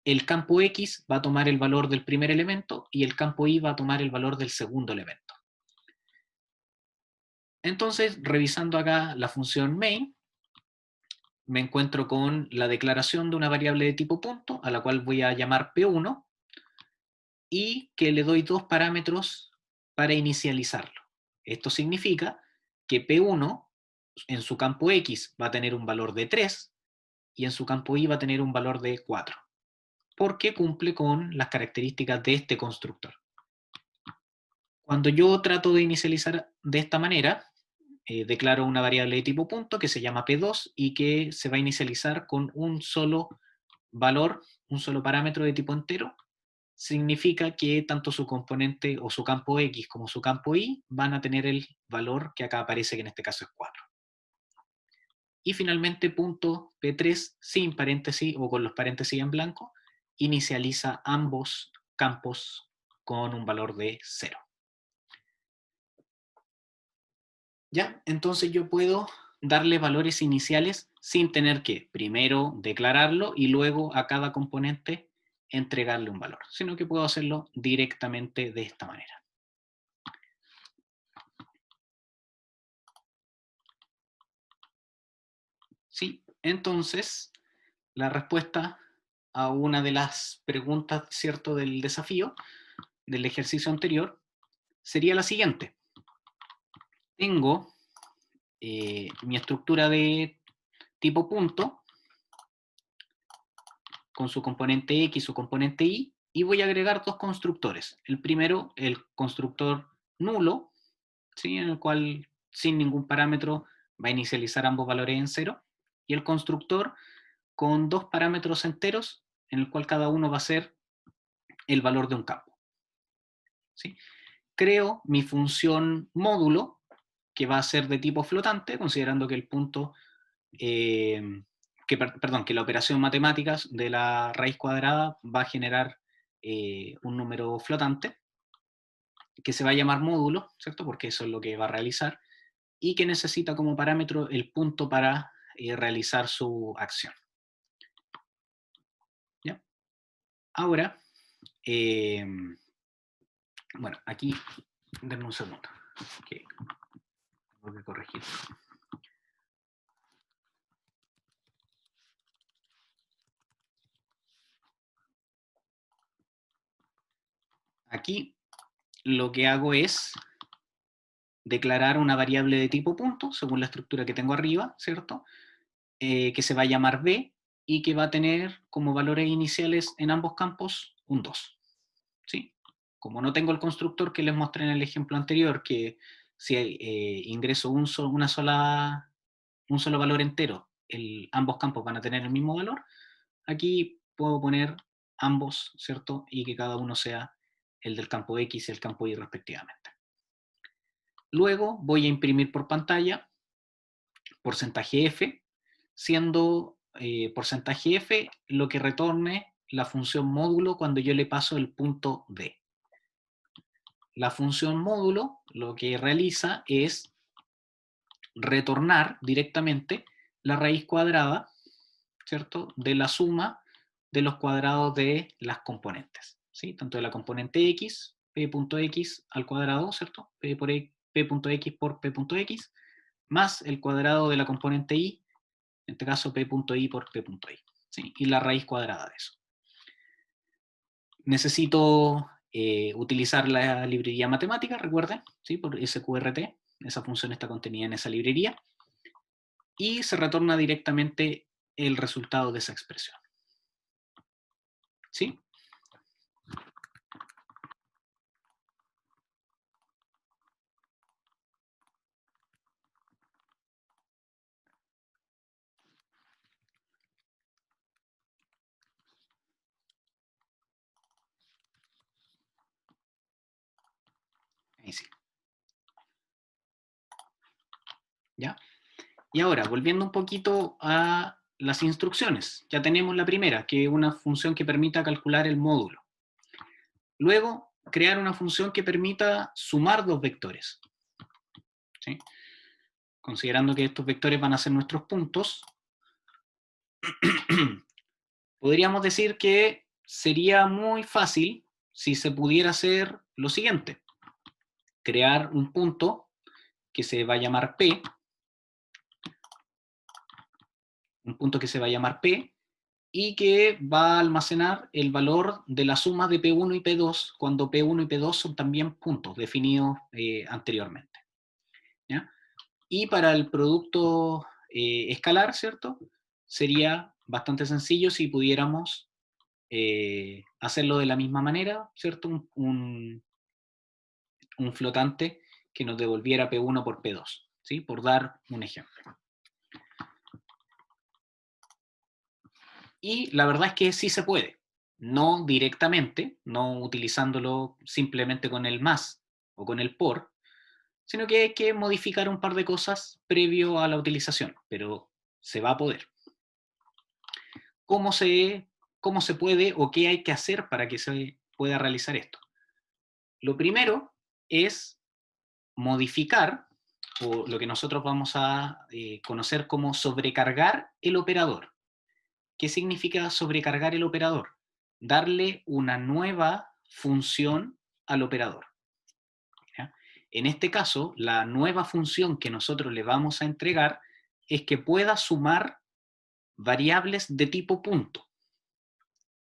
el campo X va a tomar el valor del primer elemento y el campo Y va a tomar el valor del segundo elemento. Entonces, revisando acá la función main, me encuentro con la declaración de una variable de tipo punto, a la cual voy a llamar P1, y que le doy dos parámetros para inicializarlo. Esto significa que P1 en su campo X va a tener un valor de 3 y en su campo Y va a tener un valor de 4, porque cumple con las características de este constructor. Cuando yo trato de inicializar de esta manera, declaro una variable de tipo punto que se llama P2 y que se va a inicializar con un solo valor, un solo parámetro de tipo entero. Significa que tanto su componente o su campo X como su campo Y van a tener el valor que acá aparece, que en este caso es 4. Y finalmente punto P3 sin paréntesis o con los paréntesis en blanco inicializa ambos campos con un valor de 0. ¿Ya? Entonces yo puedo darle valores iniciales sin tener que primero declararlo y luego a cada componente entregarle un valor, sino que puedo hacerlo directamente de esta manera. Sí, entonces la respuesta a una de las preguntas, ¿cierto?, del desafío, del ejercicio anterior, sería la siguiente. Tengo mi estructura de tipo punto, con su componente X y su componente Y voy a agregar dos constructores. El primero, el constructor nulo, ¿sí?, en el cual sin ningún parámetro va a inicializar ambos valores en 0, y el constructor con dos parámetros enteros, en el cual cada uno va a ser el valor de un campo. ¿Sí? Creo mi función módulo, que va a ser de tipo flotante, considerando que el punto, que la operación matemáticas de la raíz cuadrada va a generar un número flotante, que se va a llamar módulo, ¿cierto? Porque eso es lo que va a realizar. y que necesita como parámetro el punto para realizar su acción. ¿Ya? Ahora, bueno, aquí, denme un segundo, que tengo que corregir. Aquí lo que hago es declarar una variable de tipo punto, según la estructura que tengo arriba, ¿cierto? Que se va a llamar b y que va a tener como valores iniciales en ambos campos un 2. ¿Sí? Como no tengo el constructor que les mostré en el ejemplo anterior, que si ingreso un solo valor entero, ambos campos van a tener el mismo valor, aquí puedo poner ambos, ¿cierto? Y que cada uno sea el del campo X y el campo Y respectivamente. Luego voy a imprimir por pantalla porcentaje F, siendo porcentaje F lo que retorne la función módulo cuando yo le paso el punto D. La función módulo lo que realiza es retornar directamente la raíz cuadrada, ¿cierto?, de la suma de los cuadrados de las componentes, ¿sí? Tanto de la componente x, p.x al cuadrado, ¿cierto? P.x por p.x, más el cuadrado de la componente y, en este caso p.i por p.i, ¿sí? Y la raíz cuadrada de eso. Necesito utilizar la librería matemática, recuerden, ¿sí? Por sqrt, esa función está contenida en esa librería, y se retorna directamente el resultado de esa expresión. ¿Sí? Ahí sí. ¿Ya? Y ahora, volviendo un poquito a las instrucciones. Ya tenemos la primera, que es una función que permita calcular el módulo. Luego, crear una función que permita sumar dos vectores. ¿Sí? Considerando que estos vectores van a ser nuestros puntos, podríamos decir que sería muy fácil si se pudiera hacer lo siguiente. Crear un punto que se va a llamar P, un punto que se va a llamar P, y que va a almacenar el valor de la suma de P1 y P2 cuando P1 y P2 son también puntos definidos anteriormente. ¿Ya? Y para el producto escalar, ¿cierto? Sería bastante sencillo si pudiéramos hacerlo de la misma manera, ¿cierto? Un flotante que nos devolviera P1 por P2, ¿sí? Por dar un ejemplo. Y la verdad es que sí se puede, no directamente, no utilizándolo simplemente con el más o con el por, sino que hay que modificar un par de cosas previo a la utilización, pero se va a poder. ¿Cómo se puede o qué hay que hacer para que se pueda realizar esto? Lo primero es modificar, o lo que nosotros vamos a conocer como sobrecargar el operador. ¿Qué significa sobrecargar el operador? Darle una nueva función al operador. ¿Ya? En este caso, la nueva función que nosotros le vamos a entregar es que pueda sumar variables de tipo punto.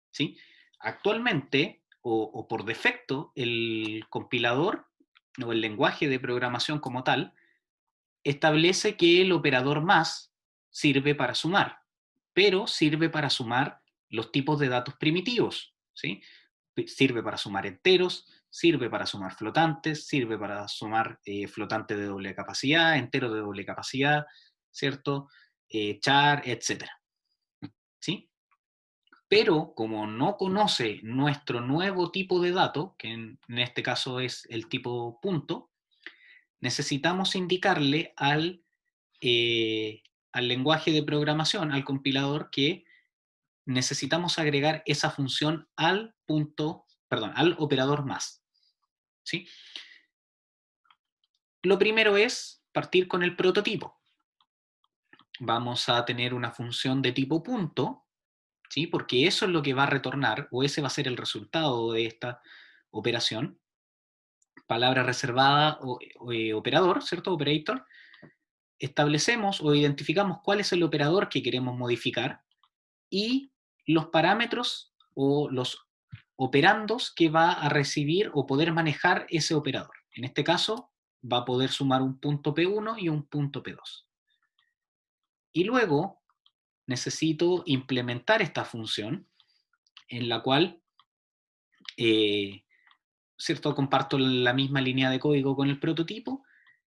¿Sí? Actualmente, o por defecto, el compilador o el lenguaje de programación como tal establece que el operador más sirve para sumar, pero sirve para sumar los tipos de datos primitivos, ¿sí? Sirve para sumar enteros, sirve para sumar flotantes, sirve para sumar flotantes de doble capacidad, enteros de doble capacidad, ¿cierto? Char, etc. ¿Sí? Pero como no conoce nuestro nuevo tipo de dato, que en este caso es el tipo punto, necesitamos indicarle al lenguaje de programación, al compilador, que necesitamos agregar esa función al operador más. ¿Sí? Lo primero es partir con el prototipo. Vamos a tener una función de tipo punto, ¿sí? Porque eso es lo que va a retornar, o ese va a ser el resultado de esta operación. Palabra reservada o operador, ¿cierto? Operator. Establecemos o identificamos cuál es el operador que queremos modificar y los parámetros o los operandos que va a recibir o poder manejar ese operador. En este caso, va a poder sumar un punto P1 y un punto P2. Y luego necesito implementar esta función en la cual, ¿cierto? Comparto la misma línea de código con el prototipo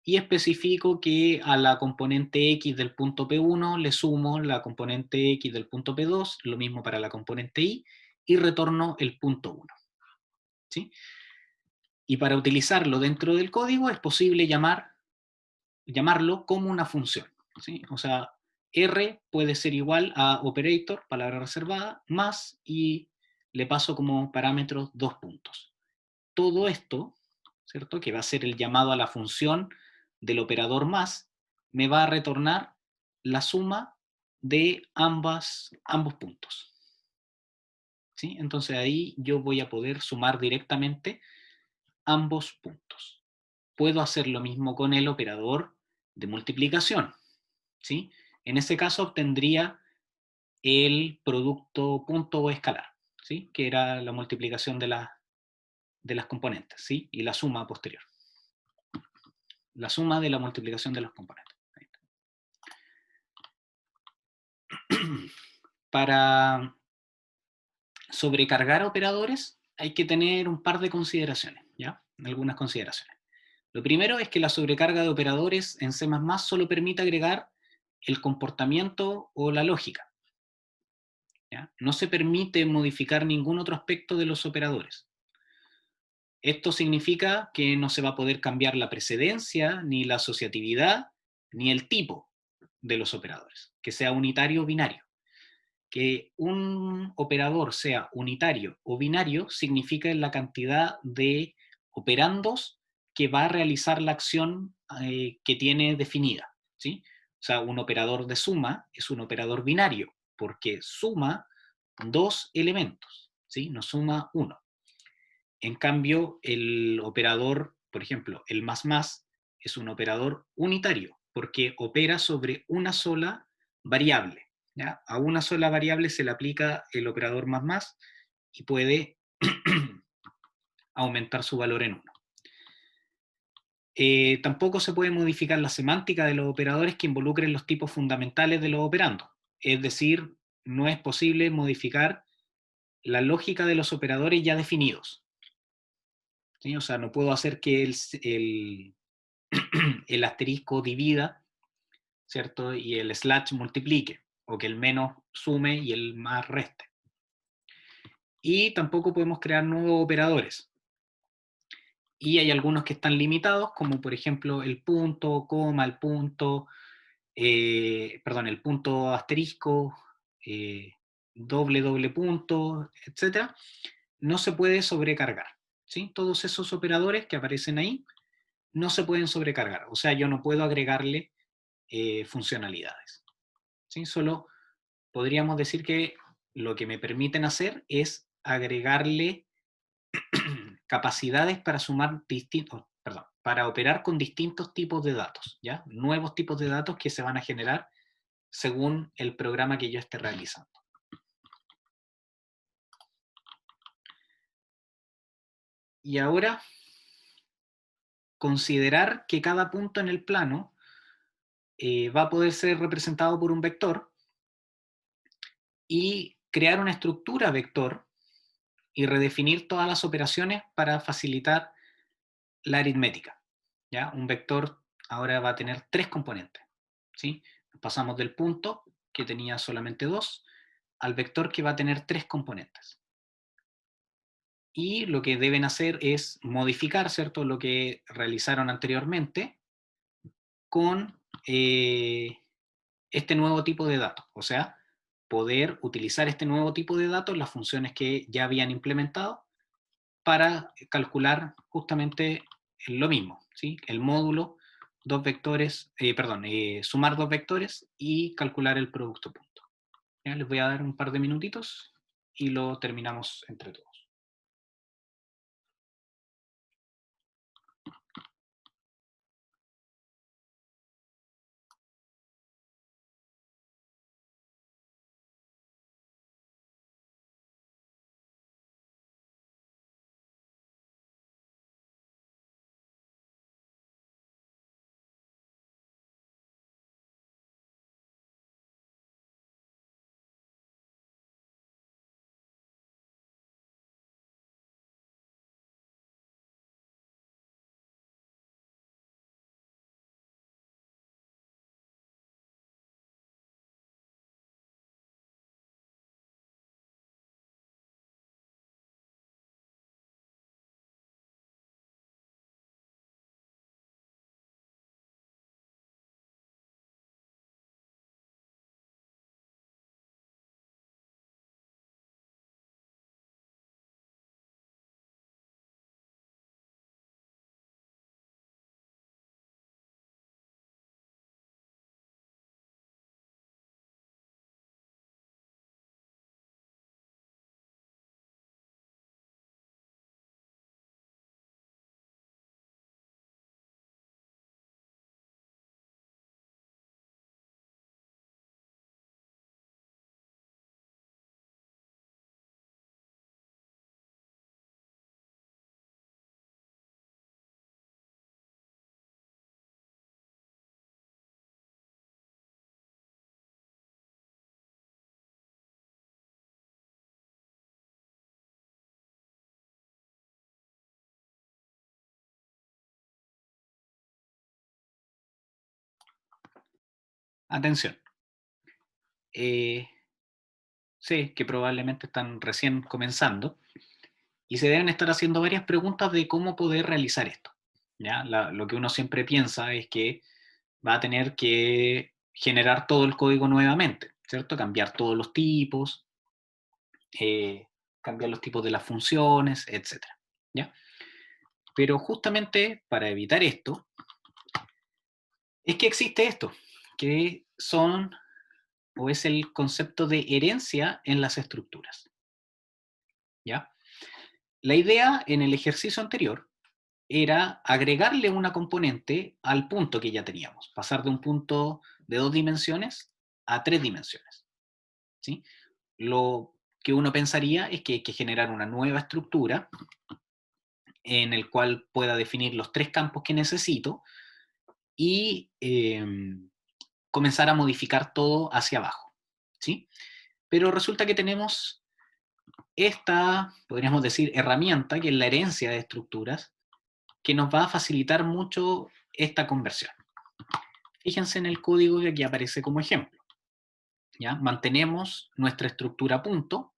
y especifico que a la componente X del punto P1 le sumo la componente X del punto P2, lo mismo para la componente y retorno el punto 1. ¿Sí? Y para utilizarlo dentro del código es posible llamarlo como una función. ¿Sí? O sea, R puede ser igual a operator, palabra reservada, más, y le paso como parámetros 2 puntos. Todo esto, ¿cierto? Que va a ser el llamado a la función del operador más, me va a retornar la suma de ambos puntos. ¿Sí? Entonces ahí yo voy a poder sumar directamente ambos puntos. Puedo hacer lo mismo con el operador de multiplicación. ¿Sí? En ese caso obtendría el producto punto o escalar, ¿sí? Que era la multiplicación de las componentes, ¿sí? Y la suma posterior. La suma de la multiplicación de los componentes. Para sobrecargar operadores hay que tener un par de consideraciones, ¿ya? Algunas consideraciones. Lo primero es que la sobrecarga de operadores en C++ solo permite agregar el comportamiento o la lógica, ¿ya? No se permite modificar ningún otro aspecto de los operadores. Esto significa que no se va a poder cambiar la precedencia, ni la asociatividad, ni el tipo de los operadores, que sea unitario o binario. Que un operador sea unitario o binario significa la cantidad de operandos que va a realizar la acción que tiene definida, ¿sí? O sea, un operador de suma es un operador binario, porque suma dos elementos, ¿sí? No suma uno. En cambio, el operador, por ejemplo, el más, es un operador unitario, porque opera sobre una sola variable. ¿Ya? A una sola variable se le aplica el operador más y puede aumentar su valor en 1. Tampoco se puede modificar la semántica de los operadores que involucren los tipos fundamentales de los operandos. Es decir, no es posible modificar la lógica de los operadores ya definidos. ¿Sí? O sea, no puedo hacer que el asterisco divida, ¿cierto? Y el slash multiplique, o que el menos sume y el más reste. Y tampoco podemos crear nuevos operadores. Y hay algunos que están limitados, como por ejemplo el punto, coma, el punto asterisco, doble punto, etc. No se puede sobrecargar. ¿Sí? Todos esos operadores que aparecen ahí no se pueden sobrecargar. O sea, yo no puedo agregarle funcionalidades. ¿Sí? Solo podríamos decir que lo que me permiten hacer es agregarle capacidades para sumar para operar con distintos tipos de datos, ¿ya? Nuevos tipos de datos que se van a generar según el programa que yo esté realizando. Y ahora, considerar que cada punto en el plano va a poder ser representado por un vector y crear una estructura vector y redefinir todas las operaciones para facilitar la aritmética. ¿Ya? Un vector ahora va a tener 3 componentes. ¿Sí? Pasamos del punto, que tenía solamente 2, al vector que va a tener 3 componentes. Y lo que deben hacer es modificar, ¿cierto?, lo que realizaron anteriormente con este nuevo tipo de datos. O sea, poder utilizar este nuevo tipo de datos, las funciones que ya habían implementado, para calcular justamente lo mismo, ¿sí? El módulo dos vectores, sumar dos vectores y calcular el producto punto. ¿Ya? Les voy a dar un par de minutitos y lo terminamos entre todos. Atención. Sé que probablemente están recién comenzando y se deben estar haciendo varias preguntas de cómo poder realizar esto. ¿Ya? Lo que uno siempre piensa es que va a tener que generar todo el código nuevamente, ¿cierto? Cambiar todos los tipos, cambiar los tipos de las funciones, etc. ¿Ya? Pero justamente para evitar esto, es que existe esto, que son, o es el concepto de herencia en las estructuras. ¿Ya? La idea en el ejercicio anterior era agregarle una componente al punto que ya teníamos, pasar de un punto de 2 dimensiones a 3 dimensiones. ¿Sí? Lo que uno pensaría es que hay que generar una nueva estructura en el cual pueda definir los 3 campos que necesito y comenzar a modificar todo hacia abajo. ¿Sí? Pero resulta que tenemos esta, podríamos decir, herramienta, que es la herencia de estructuras, que nos va a facilitar mucho esta conversión. Fíjense en el código que aquí aparece como ejemplo. ¿Ya? Mantenemos nuestra estructura punto,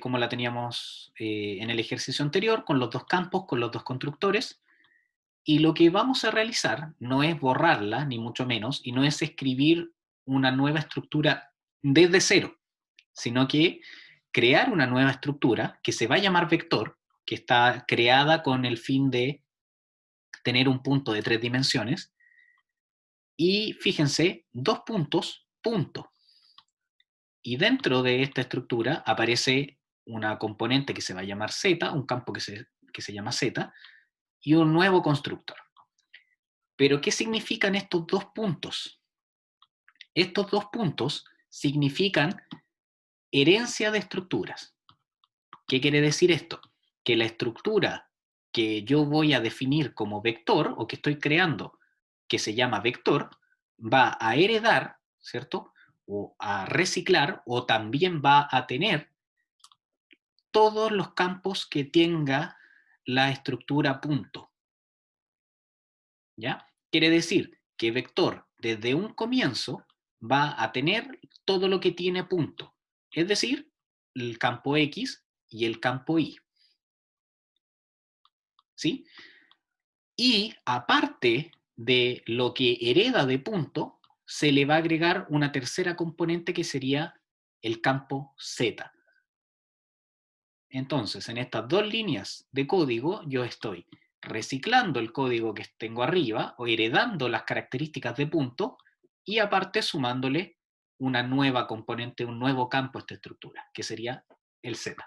como la teníamos en el ejercicio anterior, con los dos campos, con los dos constructores, y lo que vamos a realizar no es borrarla, ni mucho menos, y no es escribir una nueva estructura desde cero, sino que crear una nueva estructura que se va a llamar vector, que está creada con el fin de tener un punto de 3 dimensiones, y fíjense, 2 puntos, punto. Y dentro de esta estructura aparece una componente que se va a llamar Z, un campo que se llama Z, y un nuevo constructor. Pero, ¿qué significan estos 2 puntos? Estos 2 puntos significan herencia de estructuras. ¿Qué quiere decir esto? Que la estructura que yo voy a definir como vector, o que estoy creando, que se llama vector, va a heredar, ¿cierto? O a reciclar, o también va a tener todos los campos que tenga la estructura punto. ¿Ya? Quiere decir que vector desde un comienzo va a tener todo lo que tiene punto, es decir, el campo X y el campo Y. ¿Sí? Y aparte de lo que hereda de punto, se le va a agregar una tercera componente que sería el campo Z. Entonces, en estas dos líneas de código, yo estoy reciclando el código que tengo arriba, o heredando las características de punto, y aparte sumándole una nueva componente, un nuevo campo a esta estructura, que sería el z.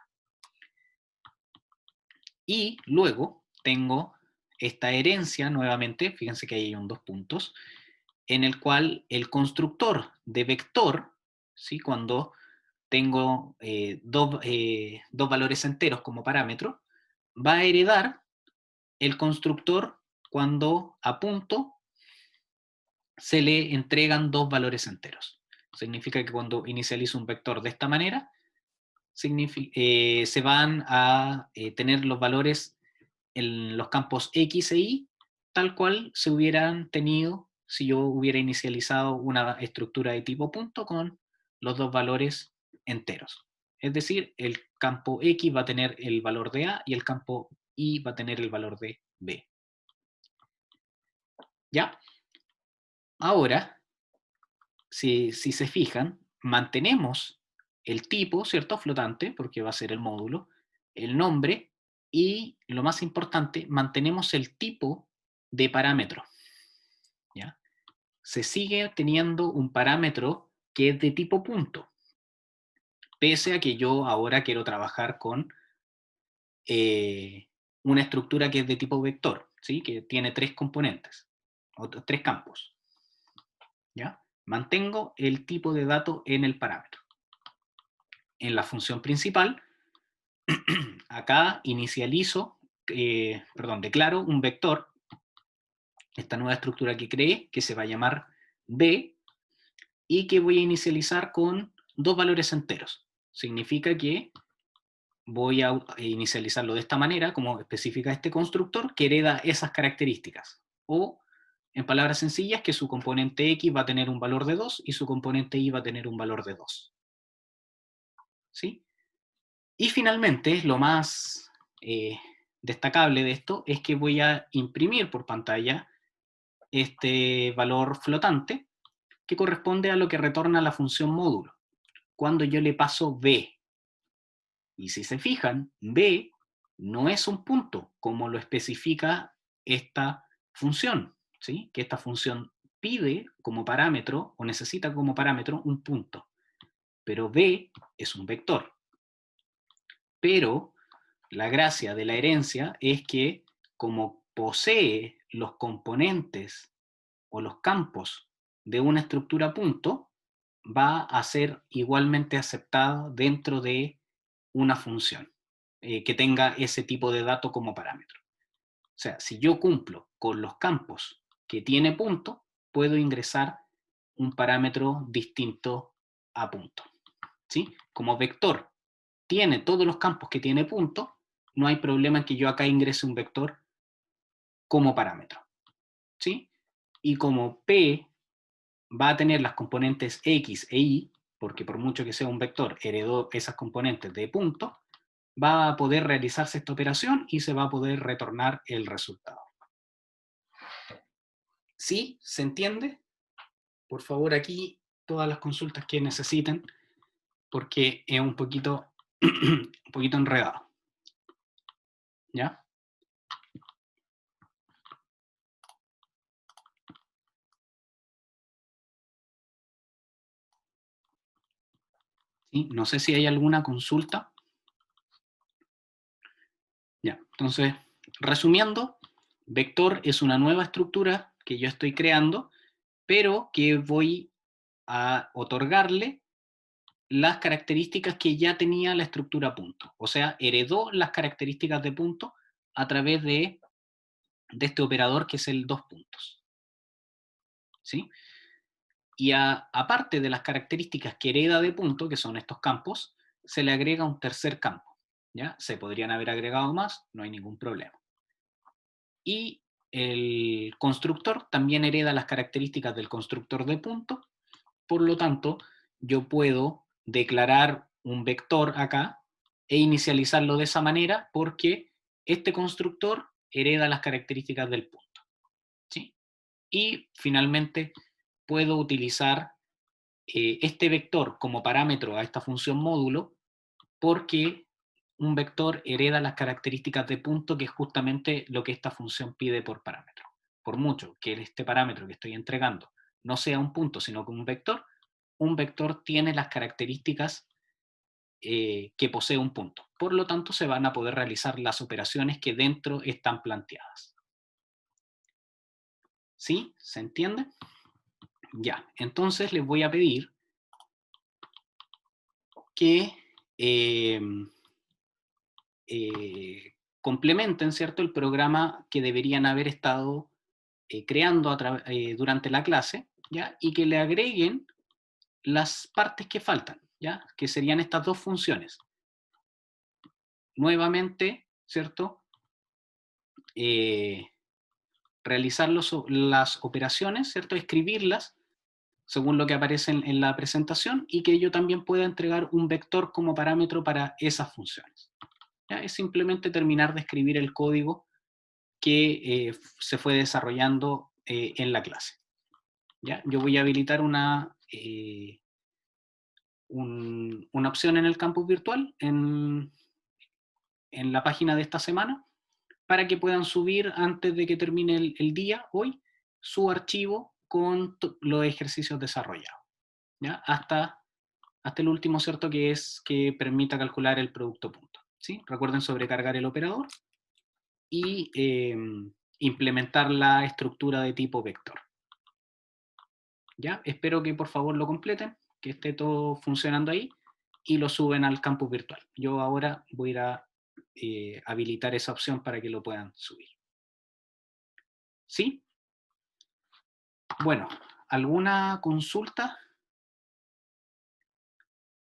Y luego tengo esta herencia nuevamente, fíjense que ahí hay un dos puntos, en el cual el constructor de vector, ¿sí? Cuando tengo dos valores enteros como parámetro, va a heredar el constructor cuando a punto se le entregan dos valores enteros. Significa que cuando inicializo un vector de esta manera, se van a tener los valores en los campos X e Y, tal cual se hubieran tenido si yo hubiera inicializado una estructura de tipo punto con los dos valores enteros. Es decir, el campo X va a tener el valor de A y el campo Y va a tener el valor de B. ¿Ya? Ahora, si se fijan, mantenemos el tipo, ¿cierto? Flotante, porque va a ser el módulo, el nombre, y lo más importante, mantenemos el tipo de parámetro. ¿Ya? Se sigue teniendo un parámetro que es de tipo punto, pese a que yo ahora quiero trabajar con una estructura que es de tipo vector, ¿sí? Que tiene tres componentes, o tres campos. ¿Ya? Mantengo el tipo de dato en el parámetro. En la función principal, acá inicializo, declaro un vector, esta nueva estructura que creé, que se va a llamar B, y que voy a inicializar con dos valores enteros. Significa que voy a inicializarlo de esta manera, como especifica este constructor, que hereda esas características. O, en palabras sencillas, que su componente X va a tener un valor de 2 y su componente Y va a tener un valor de 2. ¿Sí? Y finalmente, lo más destacable de esto es que voy a imprimir por pantalla este valor flotante que corresponde a lo que retorna la función módulo, cuando yo le paso B. Y si se fijan, B no es un punto, como lo especifica esta función, ¿sí? Que esta función pide como parámetro, o necesita como parámetro, un punto. Pero B es un vector. Pero la gracia de la herencia es que, como posee los componentes o los campos de una estructura punto, va a ser igualmente aceptado dentro de una función que tenga ese tipo de dato como parámetro. O sea, si yo cumplo con los campos que tiene punto, puedo ingresar un parámetro distinto a punto. ¿Sí? Como vector tiene todos los campos que tiene punto, no hay problema en que yo acá ingrese un vector como parámetro. ¿Sí? Y como P va a tener las componentes X e Y, porque por mucho que sea un vector, heredó esas componentes de punto, va a poder realizarse esta operación y se va a poder retornar el resultado. ¿Sí? ¿Se entiende? Por favor, aquí todas las consultas que necesiten, porque es un poquito enredado. ¿Ya? ¿Sí? No sé si hay alguna consulta. Ya, entonces, resumiendo, vector es una nueva estructura que yo estoy creando, pero que voy a otorgarle las características que ya tenía la estructura punto. O sea, heredó las características de punto a través de este operador que es el dos puntos. ¿Sí? Y aparte de las características que hereda de punto, que son estos campos, se le agrega un tercer campo. ¿Ya? Se podrían haber agregado más, no hay ningún problema. Y el constructor también hereda las características del constructor de punto, por lo tanto, yo puedo declarar un vector acá e inicializarlo de esa manera porque este constructor hereda las características del punto. ¿Sí? Y finalmente puedo utilizar este vector como parámetro a esta función módulo porque un vector hereda las características de punto, que es justamente lo que esta función pide por parámetro. Por mucho que este parámetro que estoy entregando no sea un punto, sino que un vector tiene las características que posee un punto. Por lo tanto, se van a poder realizar las operaciones que dentro están planteadas. ¿Sí? ¿Se entiende? Ya, entonces les voy a pedir que complementen, ¿cierto?, el programa que deberían haber estado creando durante la clase, ¿ya? Y que le agreguen las partes que faltan, ¿ya? Que serían estas dos funciones. Nuevamente, ¿cierto? Realizar las operaciones, ¿cierto? Escribirlas según lo que aparece en la presentación, y que yo también pueda entregar un vector como parámetro para esas funciones. ¿Ya? Es simplemente terminar de escribir el código que se fue desarrollando en la clase. ¿Ya? Yo voy a habilitar una opción en el campus virtual, en la página de esta semana, para que puedan subir antes de que termine el día, hoy, su archivo con los ejercicios desarrollados. ¿Ya? Hasta el último, ¿cierto?, que es que permita calcular el producto punto. ¿Sí? Recuerden sobrecargar el operador y implementar la estructura de tipo vector. ¿Ya? Espero que por favor lo completen, que esté todo funcionando ahí, y lo suben al campus virtual. Yo ahora voy a ir a habilitar esa opción para que lo puedan subir. ¿Sí? Bueno, ¿alguna consulta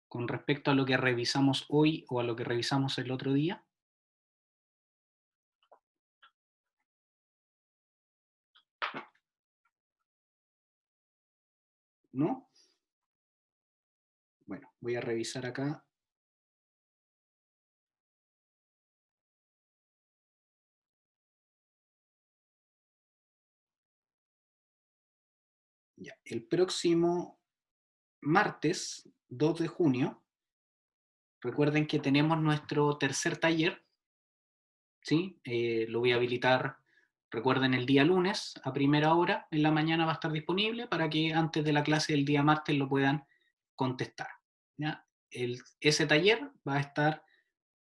con respecto a lo que revisamos hoy o a lo que revisamos el otro día? ¿No? Bueno, voy a revisar acá. Ya, el próximo martes 2 de junio, recuerden que tenemos nuestro tercer taller, ¿sí? Lo voy a habilitar, recuerden, el día lunes a primera hora, en la mañana va a estar disponible para que antes de la clase del día martes lo puedan contestar. ¿Ya? Ese taller va a estar,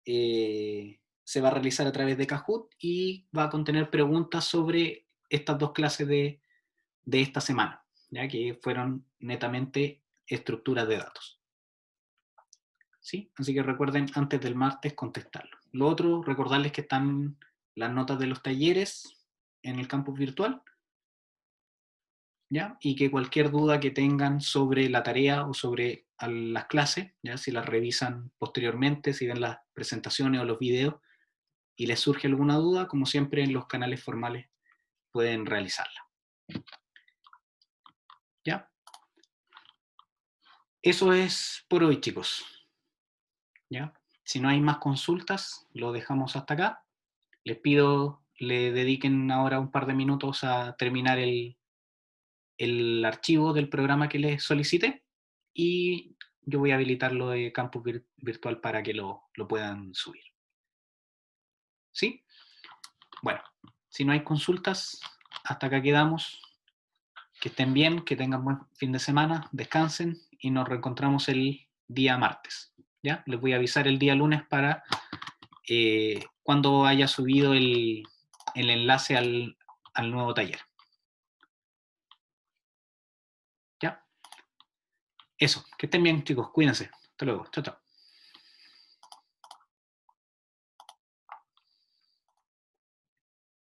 se va a realizar a través de Kahoot y va a contener preguntas sobre estas dos clases de esta semana, ya que fueron netamente estructuras de datos. ¿Sí? Así que recuerden antes del martes contestarlo. Lo otro, recordarles que están las notas de los talleres en el campus virtual, ¿ya? Y que cualquier duda que tengan sobre la tarea o sobre las clases, ¿ya? Si las revisan posteriormente, si ven las presentaciones o los videos y les surge alguna duda, como siempre en los canales formales pueden realizarla. ¿Ya? Eso es por hoy, chicos. ¿Ya? Si no hay más consultas, lo dejamos hasta acá. Les pido le dediquen ahora un par de minutos a terminar el archivo del programa que les solicité, y yo voy a habilitarlo de campus virtual para que lo puedan subir. ¿Sí? Bueno, si no hay consultas, hasta acá quedamos. Que estén bien, que tengan buen fin de semana, descansen y nos reencontramos el día martes. ¿Ya? Les voy a avisar el día lunes para cuando haya subido el enlace al nuevo taller. ¿Ya? Eso, que estén bien, chicos, cuídense. Hasta luego, chao, chao.